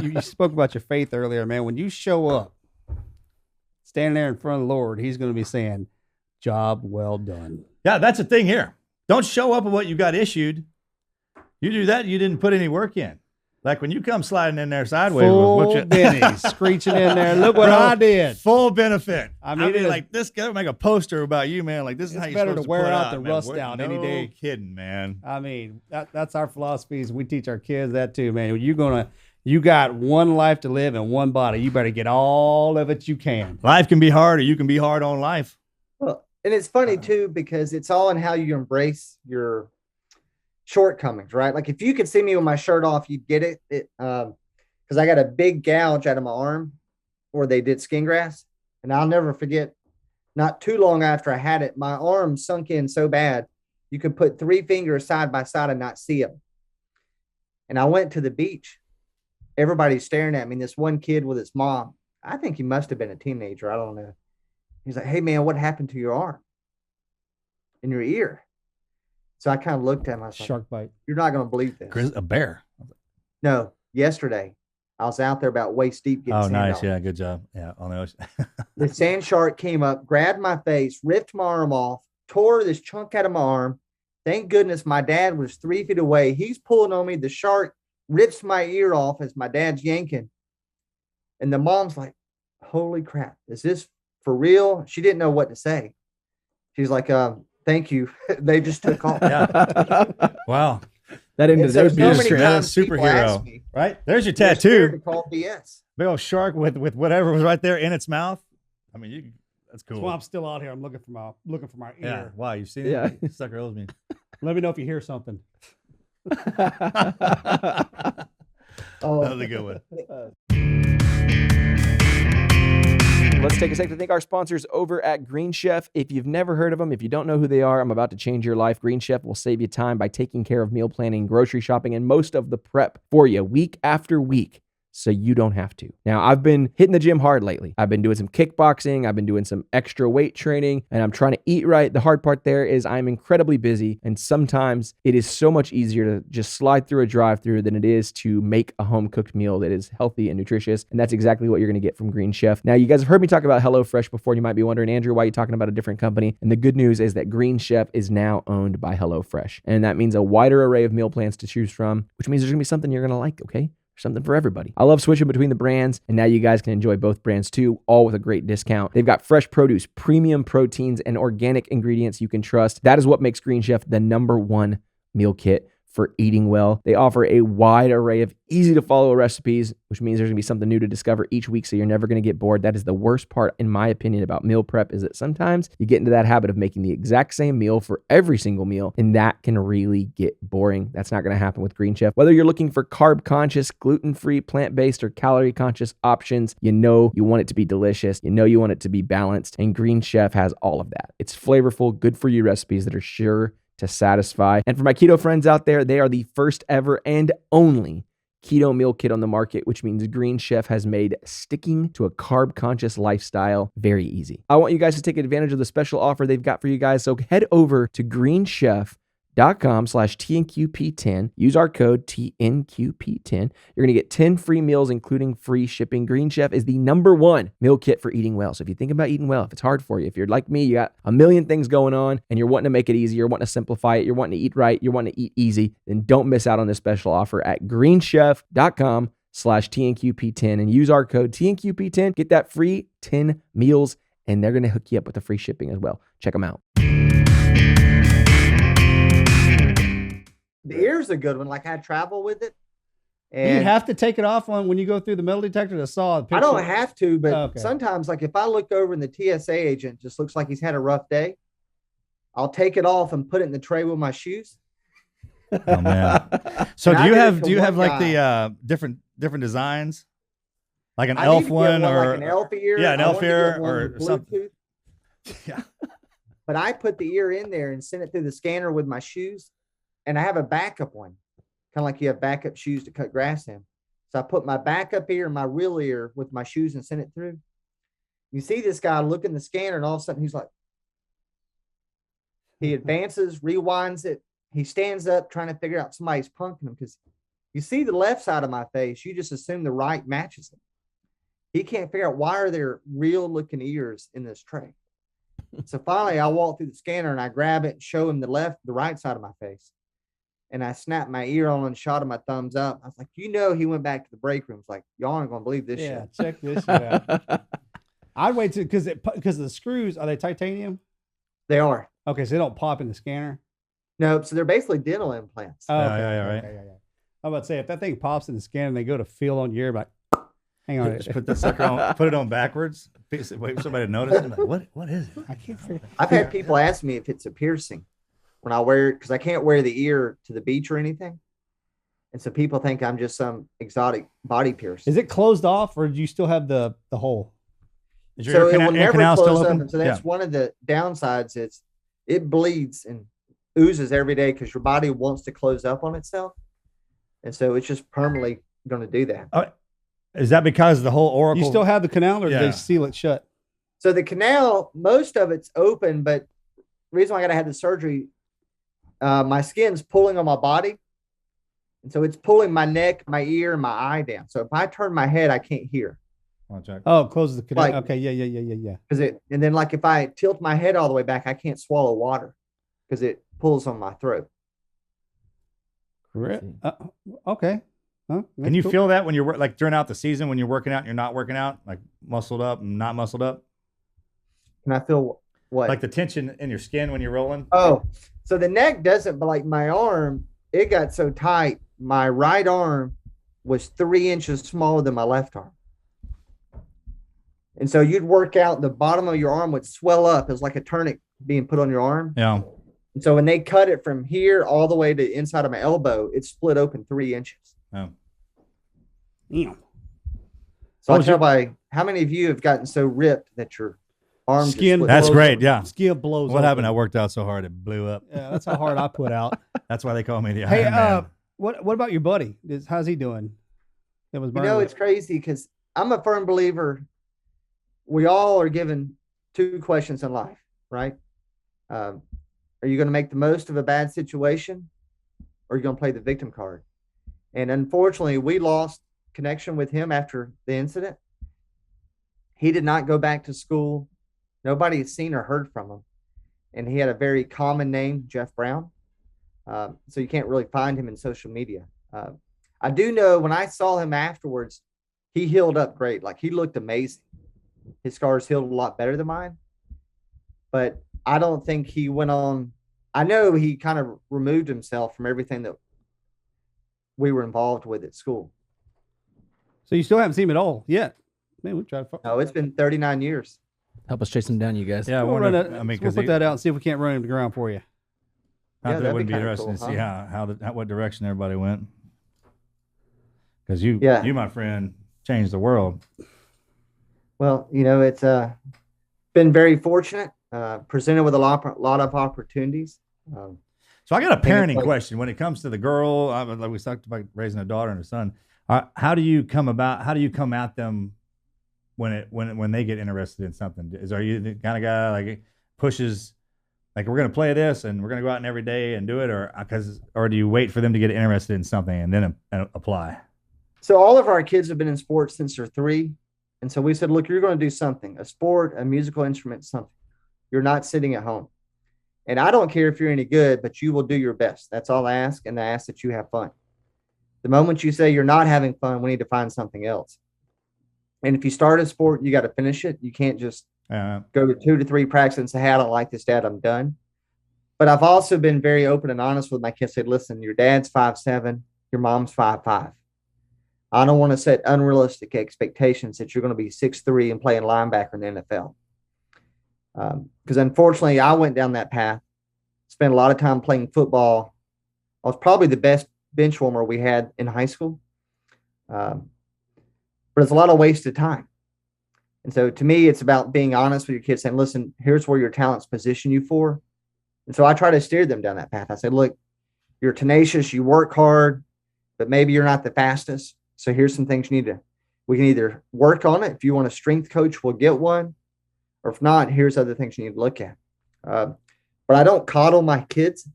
S3: You spoke about your faith earlier, man. When you show up, standing there in front of the Lord, He's going to be saying, job well done.
S2: Yeah, that's the thing here. Don't show up with what you got issued. You do that, you didn't put any work in. Like when you come sliding in there sideways,
S3: full Benny screeching in there. Look what I did.
S2: Full benefit.
S3: I mean
S2: like this guy make a poster about you, man. Like, this is how you're
S3: better
S2: supposed
S3: to wear
S2: put
S3: out the
S2: man.
S3: rust out any day.
S2: No kidding, man.
S3: I mean, that's our philosophies. We teach our kids that too, man. You got one life to live and one body. You better get all of it you can.
S2: Life can be hard, or you can be hard on life.
S4: Well, and it's funny too, because it's all in how you embrace your shortcomings, right? Like, if you could see me with my shirt off, you'd get it. Because I got a big gouge out of my arm where they did skin grafts, and I'll never forget. Not too long after I had it, my arm sunk in so bad you could put 3 fingers side by side and not see them. And I went to the beach. Everybody's staring at me. And this one kid with his mom, I think he must have been a teenager. I don't know. He's like, hey, man, what happened to your arm and your ear? So I kind of looked at him. I was like,
S3: shark bite.
S4: You're not going to believe this.
S2: A bear.
S4: No, yesterday I was out there about waist deep getting
S2: Oh,
S4: sand
S2: nice.
S4: on.
S2: Yeah, good job. Yeah, on the ocean.
S4: The sand shark came up, grabbed my face, ripped my arm off, tore this chunk out of my arm. Thank goodness my dad was 3 feet away. He's pulling on me. The shark rips my ear off as my dad's yanking. And the mom's like, holy crap, is this for real? She didn't know what to say. She's like, thank you. They just took off.
S2: Yeah. Wow.
S1: That ended
S4: So
S1: their
S4: many
S1: beauty.
S4: times people ask
S2: superhero,
S4: me,
S2: right? There's your
S4: they're scared to
S2: tattoo.
S4: call BS.
S2: Big old shark with whatever was right there in its mouth. I mean, that's cool.
S3: That's why I'm still out here. I'm looking for my
S2: Yeah.
S3: ear.
S2: Wow. You've seen
S1: Yeah.
S2: it? Sucker owes me.
S3: Let me know if you hear something.
S4: Oh,
S2: That was a good one.
S1: Let's take a second to thank our sponsors over at Green Chef. If you've never heard of them, if you don't know who they are, I'm about to change your life. Green Chef will save you time by taking care of meal planning, grocery shopping, and most of the prep for you week after week, so you don't have to. Now, I've been hitting the gym hard lately. I've been doing some kickboxing. I've been doing some extra weight training, and I'm trying to eat right. The hard part there is I'm incredibly busy, and sometimes it is so much easier to just slide through a drive-through than it is to make a home-cooked meal that is healthy and nutritious, and that's exactly what you're going to get from Green Chef. Now, you guys have heard me talk about HelloFresh before, and you might be wondering, Andrew, why are you talking about a different company? And the good news is that Green Chef is now owned by HelloFresh, and that means a wider array of meal plans to choose from, which means there's going to be something you're going to like, okay? Something for everybody. I love switching between the brands, and now you guys can enjoy both brands too, all with a great discount. They've got fresh produce, premium proteins, and organic ingredients you can trust. That is what makes Green Chef the #1 meal kit for eating well. They offer a wide array of easy to follow recipes, which means there's gonna be something new to discover each week, so you're never gonna get bored. That is the worst part, in my opinion, about meal prep, is that sometimes you get into that habit of making the exact same meal for every single meal, and that can really get boring. That's not gonna happen with Green Chef. Whether you're looking for carb-conscious, gluten-free, plant-based, or calorie-conscious options, you know you want it to be delicious, you know you want it to be balanced, and Green Chef has all of that. It's flavorful, good-for-you recipes that are sure to satisfy. And for my keto friends out there, they are the first ever and only keto meal kit on the market, which means Green Chef has made sticking to a carb-conscious lifestyle very easy. I want you guys to take advantage of the special offer they've got for you guys. So head over to greenchef.com/TNQP10. Use our code TNQP10. You're going to get 10 free meals, including free shipping. Green Chef is the #1 meal kit for eating well. So if you think about eating well, if it's hard for you, if you're like me, you got a million things going on and you're wanting to make it easy, you're wanting to simplify it, you're wanting to eat right, you're wanting to eat easy, then don't miss out on this special offer at greenchef.com/TNQP10 and use our code TNQP10. Get that free 10 meals, and they're going to hook you up with the free shipping as well. Check them out.
S4: the ear's a good one. Like I travel with it.
S3: Do you
S4: And
S3: have to take it off when you go through the metal detector to saw a picture?
S4: I don't have to, but
S3: Okay.
S4: sometimes, like if I look over and the TSA agent just looks like he's had a rough day, I'll take it off and put it in the tray with my shoes.
S2: Oh man. So
S4: And
S2: do
S4: I
S2: you
S4: did it
S2: have
S4: to
S2: like
S4: one
S2: the different designs? Like an
S4: I need
S2: elf
S4: to get
S2: one or
S4: like an elf ear.
S2: yeah, an
S4: I
S2: elf
S4: wanted to
S2: ear
S4: get one
S2: or
S4: with
S2: something.
S4: Bluetooth.
S2: Yeah.
S4: But I put the ear in there and send it through the scanner with my shoes. And I have a backup one, kind of like you have backup shoes to cut grass in. So I put my backup ear and my real ear with my shoes and send it through. You see this guy look in the scanner, and all of a sudden he's like, he advances, rewinds it. He stands up trying to figure out somebody's punking him, because you see the left side of my face, you just assume the right matches it. He can't figure out why are there real looking ears in this tray. So finally I walk through the scanner and I grab it and show him the right side of my face. And I snapped my ear on and shot him my thumbs up. I was like, he went back to the break room. It's like, y'all aren't going to believe this
S3: Yeah,
S4: shit.
S3: check this shit out. I'd wait to because the screws, are they titanium?
S4: They are.
S3: Okay, so they don't pop in the scanner.
S4: No, so they're basically dental implants.
S3: Oh, okay,
S2: yeah, right.
S3: Okay. I'm about to say, if that thing pops in the scanner and they go to feel on your ear, like, hang on.
S2: Just put the sucker on, put it on backwards. Wait for somebody to notice. I'm like, what is it?
S3: I can't figure.
S4: I've had people ask me if it's a piercing when I wear it, because I can't wear the ear to the beach or anything. And so people think I'm just some exotic body piercing.
S3: Is it closed off, or do you still have the hole?
S2: Is
S4: So it will
S2: ear
S4: never
S2: canal
S4: close
S2: still
S4: up.
S2: open?
S4: And so that's one of the downsides. It bleeds and oozes every day because your body wants to close up on itself. And so it's just permanently going to do that.
S2: Is that because the whole oracle?
S3: You still have the canal, or do
S2: Yeah.
S3: they seal it shut?
S4: So the canal, most of it's open, but the reason why I got to have the surgery, my skin's pulling on my body. And so it's pulling my neck, my ear, and my eye down. So if I turn my head, I can't hear.
S3: Oh, closes the connection.
S4: Like-
S3: Okay, yeah.
S4: And then like if I tilt my head all the way back, I can't swallow water because it pulls on my throat.
S3: Correct. Okay. Huh?
S2: Can you feel that when you're like during out the season when you're working out and you're not working out, like muscled up and not muscled up?
S4: Can I feel what?
S2: Like the tension in your skin when you're rolling?
S4: Oh, so the neck doesn't, but like my arm, it got so tight. My right arm was 3 inches smaller than my left arm. And so you'd work out, the bottom of your arm would swell up. It was like a tourniquet being put on your arm.
S2: Yeah.
S4: And so when they cut it from here all the way to the inside of my elbow, it split open 3 inches.
S2: Oh.
S3: Damn.
S4: So I'll tell by how many of you have gotten so ripped that your arm just
S3: Skin
S4: split
S2: That's
S4: open?
S2: great. Yeah.
S3: Skill blows.
S2: What
S3: open.
S2: happened? I worked out so hard it blew up.
S3: Yeah, that's how hard I put out.
S2: That's why they call me the
S3: Hey,
S2: Ironman.
S3: what about your buddy? How's he doing? It was
S4: You know, it's crazy because I'm a firm believer. We all are given 2 questions in life, right? Are you going to make the most of a bad situation, or are you going to play the victim card? And unfortunately, we lost connection with him after the incident. He did not go back to school. Nobody has seen or heard from him. And he had a very common name, Jeff Brown. So you can't really find him in social media. I do know when I saw him afterwards, he healed up great. Like he looked amazing. His scars healed a lot better than mine. But I don't think he went on. I know he kind of removed himself from everything that we were involved with at school.
S3: So you still haven't seen him at all yet? Man, we tried to.
S4: No, it's been 39 years.
S5: Help us chase him down, you guys.
S2: Yeah, I
S3: We'll,
S2: wonder.
S3: run that,
S2: I mean,
S3: we'll put that out and see if we can't run him to the ground for you.
S2: Not
S4: Yeah,
S2: that it
S4: that'd
S2: wouldn't
S4: be
S2: be
S4: kinda
S2: interesting
S4: cool,
S2: to see
S4: huh?
S2: what direction everybody went. Because you,
S4: Yeah.
S2: my friend, changed the world.
S4: Well, you know, it's been very fortunate, presented with a lot of opportunities.
S2: So I got a
S4: think it's
S2: parenting
S4: like-
S2: question when it comes to the girl. Like we talked about raising a daughter and a son. How do you come at them when they get interested in something? Are you the kind of guy like pushes, like we're gonna play this and we're gonna go out and every day and do it, or do you wait for them to get interested in something and then apply?
S4: So all of our kids have been in sports since they're 3. And so we said, look, you're going to do something, a sport, a musical instrument, something. You're not sitting at home. And I don't care if you're any good, but you will do your best. That's all I ask. And I ask that you have fun. The moment you say you're not having fun, we need to find something else. And if you start a sport, you got to finish it. You can't just go to 2 to 3 practices and say, hey, I don't like this, Dad, I'm done. But I've also been very open and honest with my kids. Said, listen, your dad's 5'7", your mom's 5'5". I don't want to set unrealistic expectations that you're going to be 6'3" and playing linebacker in the NFL. Because unfortunately, I went down that path, spent a lot of time playing football. I was probably the best bench warmer we had in high school. But it's a lot of wasted time. And so to me, it's about being honest with your kids, saying, listen, here's where your talents position you for. And so I try to steer them down that path. I said, look, you're tenacious, you work hard, but maybe you're not the fastest. So here's some things we can either work on it. If you want a strength coach, we'll get one. Or if not, here's other things you need to look at. But I don't coddle my kids.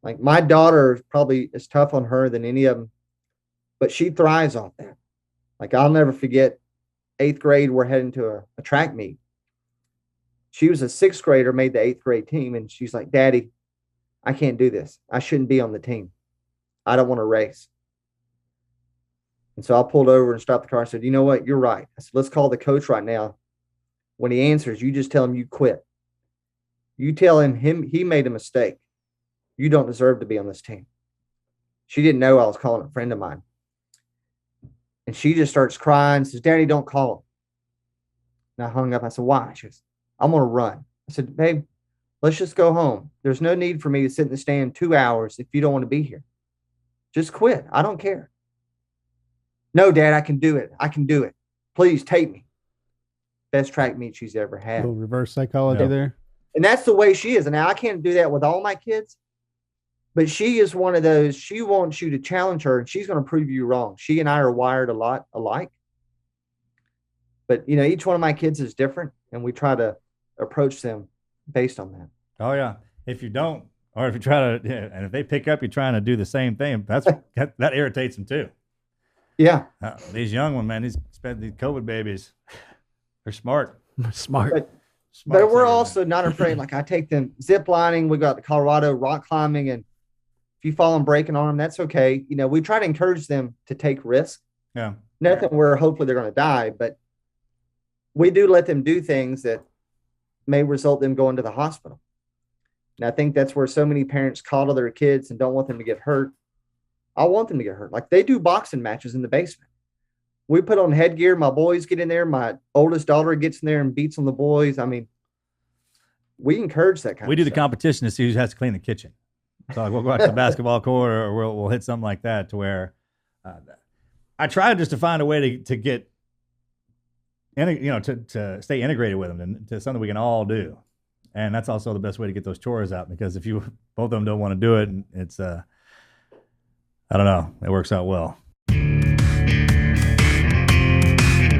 S4: Like my daughter probably is tough on her than any of them, but she thrives off that. Like I'll never forget 8th grade, we're heading to a track meet. She was a 6th grader, made the 8th grade team. And she's like, Daddy, I can't do this. I shouldn't be on the team. I don't want to race. And so I pulled over and stopped the car and said, you know what? You're right. I said, let's call the coach right now. When he answers, you just tell him you quit. You tell him he made a mistake. You don't deserve to be on this team. She didn't know I was calling a friend of mine. And she just starts crying, says, Daddy, don't call him. And I hung up. I said, why? She goes, I'm going to run. I said, babe, let's just go home. There's no need for me to sit in the stand 2 hours if you don't want to be here. Just quit. I don't care. No, Dad, I can do it. I can do it. Please take me. Best track meet she's ever
S3: A
S4: had.
S3: little reverse psychology there.
S4: And that's the way she is. And now I can't do that with all my kids, but she is one of those, she wants you to challenge her and she's going to prove you wrong. She and I are wired a lot alike. But, you know, each one of my kids is different and we try to approach them based on that.
S2: Oh yeah. If you don't, Or if you try to, yeah, and if they pick up you trying to do the same thing, that irritates them too.
S4: Yeah.
S2: These young ones, man, these COVID babies, they're smart.
S5: Smart.
S4: But we're also not afraid. Like I take them zip lining. We got the Colorado rock climbing, and if you fall and break an arm, that's okay. You know, we try to encourage them to take risks.
S2: Yeah.
S4: Nothing where hopefully they're going to die, but we do let them do things that may result in them going to the hospital. And I think that's where so many parents coddle their kids and don't want them to get hurt. I want them to get hurt. Like they do boxing matches in the basement. We put on headgear. My boys get in there. My oldest daughter gets in there and beats on the boys. I mean, we encourage that kind
S2: We
S4: of
S2: do the
S4: stuff.
S2: competition to see who has to clean the kitchen. So like, we'll go out to the basketball court, or we'll hit something like that to where I try just to find a way to get, to stay integrated with them and to something we can all do. And that's also the best way to get those chores out, because if both of them don't want to do it, it's, I don't know, it works out well.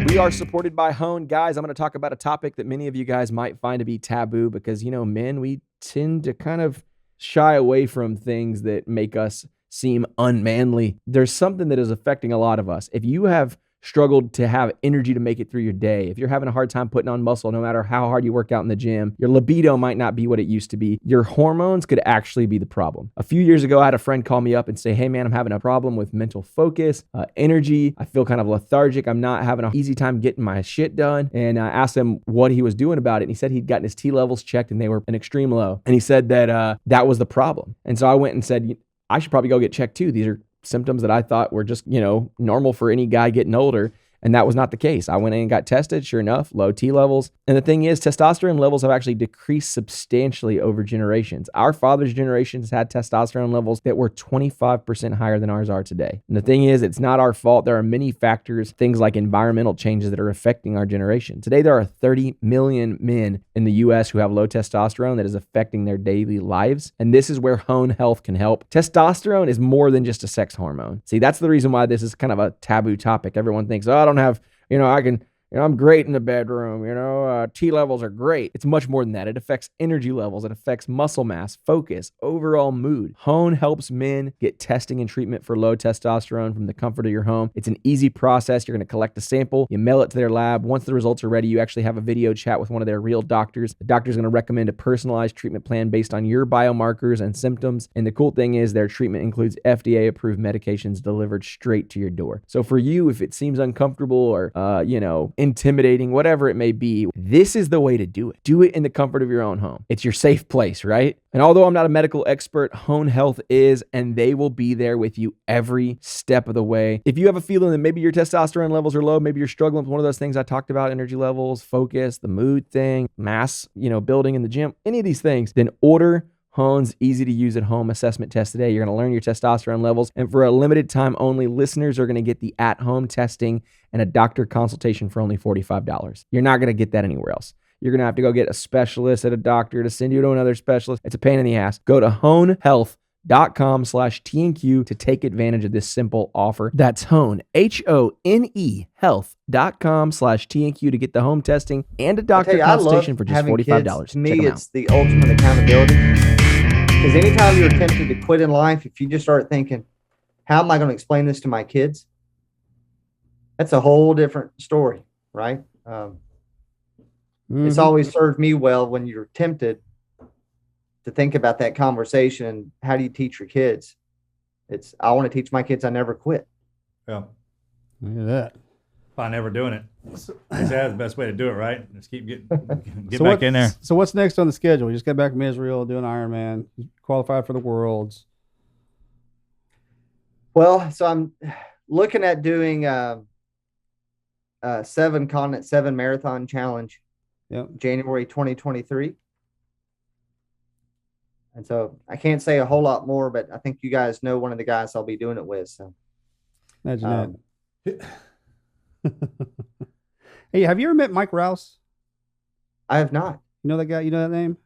S1: We are supported by Hone. Guys, I'm going to talk about a topic that many of you guys might find to be taboo because, men, we tend to kind of shy away from things that make us seem unmanly. There's something that is affecting a lot of us. If you have struggled to have energy to make it through your day, if you're having a hard time putting on muscle, no matter how hard you work out in the gym, your libido might not be what it used to be. Your hormones could actually be the problem. A few years ago, I had a friend call me up and say, hey man, I'm having a problem with mental focus, energy. I feel kind of lethargic. I'm not having an easy time getting my shit done. And I asked him what he was doing about it. And he said he'd gotten his T levels checked and they were an extreme low. And he said that that was the problem. And so I went and said, I should probably go get checked too. These are symptoms that I thought were just, normal for any guy getting older. And that was not the case. I went in and got tested. Sure enough, low T levels. And the thing is, testosterone levels have actually decreased substantially over generations. Our father's generations had testosterone levels that were 25% higher than ours are today. And the thing is, it's not our fault. There are many factors, things like environmental changes that are affecting our generation. Today, there are 30 million men in the US who have low testosterone that is affecting their daily lives. And this is where Hone Health can help. Testosterone is more than just a sex hormone. See, that's the reason why this is kind of a taboo topic. Everyone thinks, I don't have, I'm great in the bedroom, T levels are great. It's much more than that. It affects energy levels. It affects muscle mass, focus, overall mood. Hone helps men get testing and treatment for low testosterone from the comfort of your home. It's an easy process. You're going to collect a sample. You mail it to their lab. Once the results are ready, you actually have a video chat with one of their real doctors. The doctor's going to recommend a personalized treatment plan based on your biomarkers and symptoms. And the cool thing is their treatment includes FDA-approved medications delivered straight to your door. So for you, if it seems uncomfortable or, intimidating, whatever it may be, this is the way to do it. Do it in the comfort of your own home. It's your safe place, right? And although I'm not a medical expert, Hone Health is, and they will be there with you every step of the way. If you have a feeling that maybe your testosterone levels are low, maybe you're struggling with one of those things I talked about, energy levels, focus, the mood thing, mass, building in the gym, any of these things, then order Hone's easy to use at home assessment test today. You're going to learn your testosterone levels. And for a limited time only, listeners are going to get the at-home testing and a doctor consultation for only $45. You're not going to get that anywhere else. You're going to have to go get a specialist at a doctor to send you to another specialist. It's a pain in the ass. Go to honehealth.com/TNQ to take advantage of this simple offer. That's Hone, HONE health.com/TNQ to get the home testing and a doctor consultation for just $45.
S4: To me, it's the ultimate accountability. Because anytime you're tempted to quit in life, if you just start thinking, how am I going to explain this to my kids? That's a whole different story, right? It's always served me well when you're tempted to think about that conversation. How do you teach your kids? I want to teach my kids I never quit.
S2: Yeah.
S3: Look at that.
S2: By never doing it. That's the best way to do it, right? Just keep get back in there.
S3: So what's next on the schedule? You just got back from Israel doing Ironman, qualified for the Worlds.
S4: Well, so I'm looking at doing 7 continent, 7 marathon challenge.
S3: Yep.
S4: January 2023. And so I can't say a whole lot more, but I think you guys know one of the guys I'll be doing it with. So
S3: imagine that. Hey, have you ever met Mike Rouse?
S4: I have not.
S3: You know that guy? You know that name?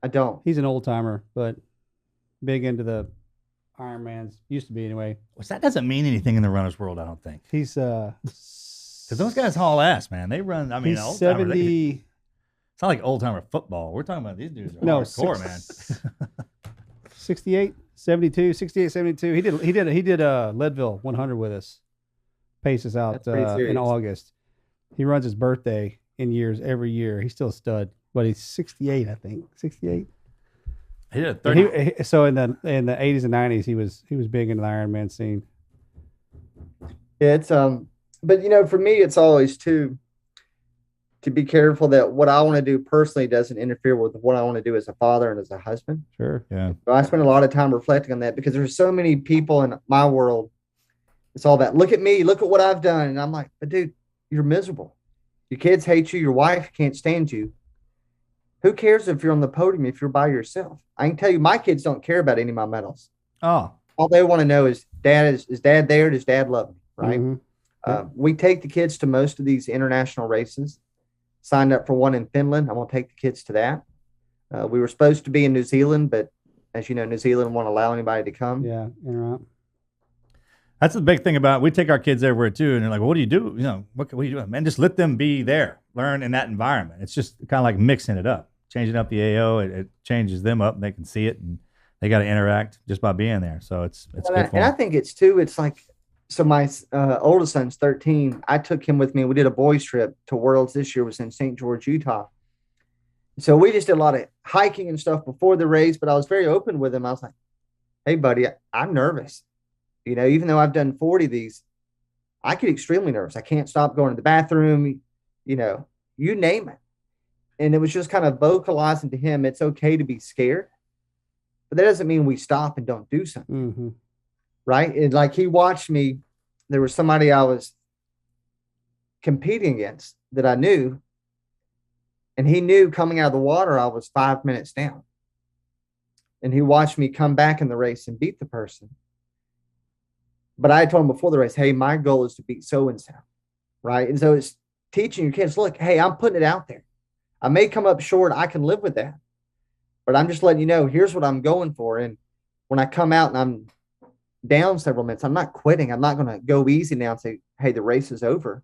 S4: I don't.
S3: He's an old timer, but big into the Ironmans. Used to be anyway.
S2: Which that doesn't mean anything in the runner's world, I don't think.
S3: He's
S2: because those guys haul ass, man. They run. I mean,
S3: he's 70.
S2: It's not like old timer football. We're talking about these dudes are hardcore, man.
S3: 68, 72, 68, 72. He did Leadville 100 with us. Paces out
S4: That's pretty
S3: in
S4: serious.
S3: August. He runs his birthday in years every year. He's still a stud, but he's 68, I think. 68.
S2: He did
S3: And
S2: 30.
S3: so in the 80s and 90s, he was big in the Ironman scene.
S4: Yeah, it's but for me, it's always to be careful that what I want to do personally doesn't interfere with what I want to do as a father and as a husband.
S3: Sure.
S2: Yeah.
S4: So I spend a lot of time reflecting on that because there's so many people in my world. It's all about, look at me, look at what I've done. And I'm like, but dude, you're miserable. Your kids hate you. Your wife can't stand you. Who cares if you're on the podium, if you're by yourself? I can tell you, my kids don't care about any of my medals.
S2: Oh,
S4: All they want to know is, is dad there? Does dad love me? Right.
S3: Mhm.
S4: We take the kids to most of these international races. Signed up for one in Finland. I'm going to take the kids to that. We were supposed to be in New Zealand, but as you know, New Zealand won't allow anybody to come.
S3: Yeah. Interrupt.
S2: that's the big thing about, we take our kids everywhere too. And they're like, well, what do you do? What are you doing? Man, just let them be there, learn in that environment. It's just kind of like mixing it up, changing up the AO. It changes them up and they can see it and they got to interact just by being there. So it's good for
S4: And I
S2: them.
S4: think it's like, so my oldest son's 13. I took him with me. We did a boys trip to Worlds this year. It was in St. George, Utah. So we just did a lot of hiking and stuff before the race, but I was very open with him. I was like, hey, buddy, I'm nervous. Even though I've done 40 of these, I get extremely nervous. I can't stop going to the bathroom, you name it. And it was just kind of vocalizing to him, it's okay to be scared, but that doesn't mean we stop and don't do something.
S3: Mm-hmm.
S4: Right. And like he watched me, there was somebody I was competing against that I knew, and he knew coming out of the water, I was 5 minutes down. And he watched me come back in the race and beat the person. But I told him before the race, hey, my goal is to beat so-and-so. Right. And so it's teaching your kids, look, hey, I'm putting it out there. I may come up short. I can live with that. But I'm just letting you know, here's what I'm going for. And when I come out and I'm down several minutes, I'm not quitting. I'm not going to go easy now and say, hey, the race is over.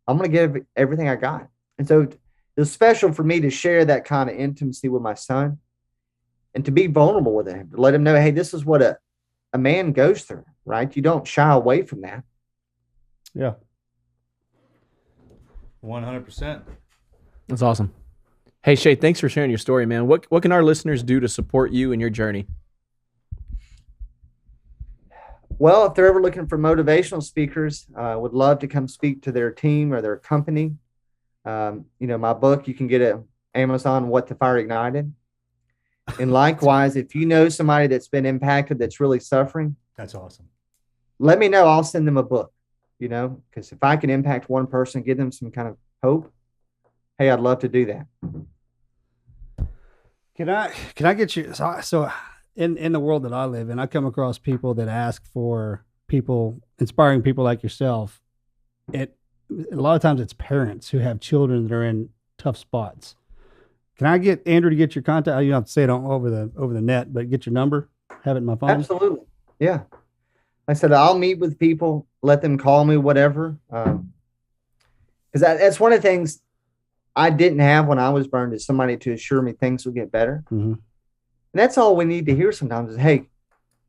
S4: I'm going to give everything I got. And so it was special for me to share that kind of intimacy with my son and to be vulnerable with him, to let him know, hey, this is what a man goes through, right? You don't shy away from that.
S3: Yeah.
S2: 100%.
S5: That's awesome. Hey, Shay, thanks for sharing your story, man. What can our listeners do to support you in your journey?
S4: Well, if they're ever looking for motivational speakers, would love to come speak to their team or their company. My book, you can get it Amazon, What the Fire Ignited. And likewise, if you know somebody that's been impacted, that's really suffering,
S2: That's awesome.
S4: let me know. I'll send them a book, because if I can impact one person, give them some kind of hope, hey, I'd love to do that.
S3: Can I get you? So in the world that I live in, I come across people that ask for people, inspiring people like yourself. A lot of times it's parents who have children that are in tough spots. Can I get Andrew to get your contact? You don't have to say it over the net, but get your number, have it in my phone.
S4: Absolutely. Yeah. I said, I'll meet with people, let them call me, whatever. Because that's one of the things I didn't have when I was burned, is somebody to assure me things will get better.
S3: Mm-hmm.
S4: And that's all we need to hear sometimes is, hey,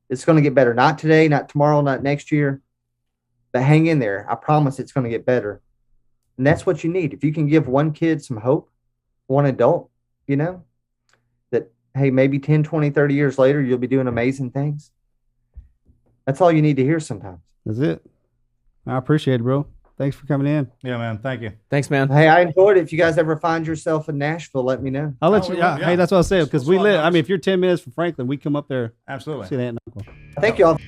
S4: it's going to get better. Not today, not tomorrow, not next year, but hang in there. I promise it's going to get better. And that's what you need. If you can give one kid some hope, one adult, that, hey, maybe 10, 20, 30 years later, you'll be doing amazing things. That's all you need to hear sometimes.
S3: That's it. I appreciate it, bro. Thanks for coming in.
S2: Yeah, man. Thank you.
S5: Thanks, man.
S4: Hey, I enjoyed it. If you guys ever find yourself in Nashville, let me know.
S3: I'll let
S2: Oh,
S3: you.
S2: we will,
S3: Hey,
S2: yeah.
S3: that's what I said, because
S2: We'll
S3: we
S2: swap
S3: live. I
S2: numbers.
S3: mean, if you're 10 minutes from Franklin, we come up there,
S2: Absolutely.
S3: see that knuckle.
S4: Thank you all.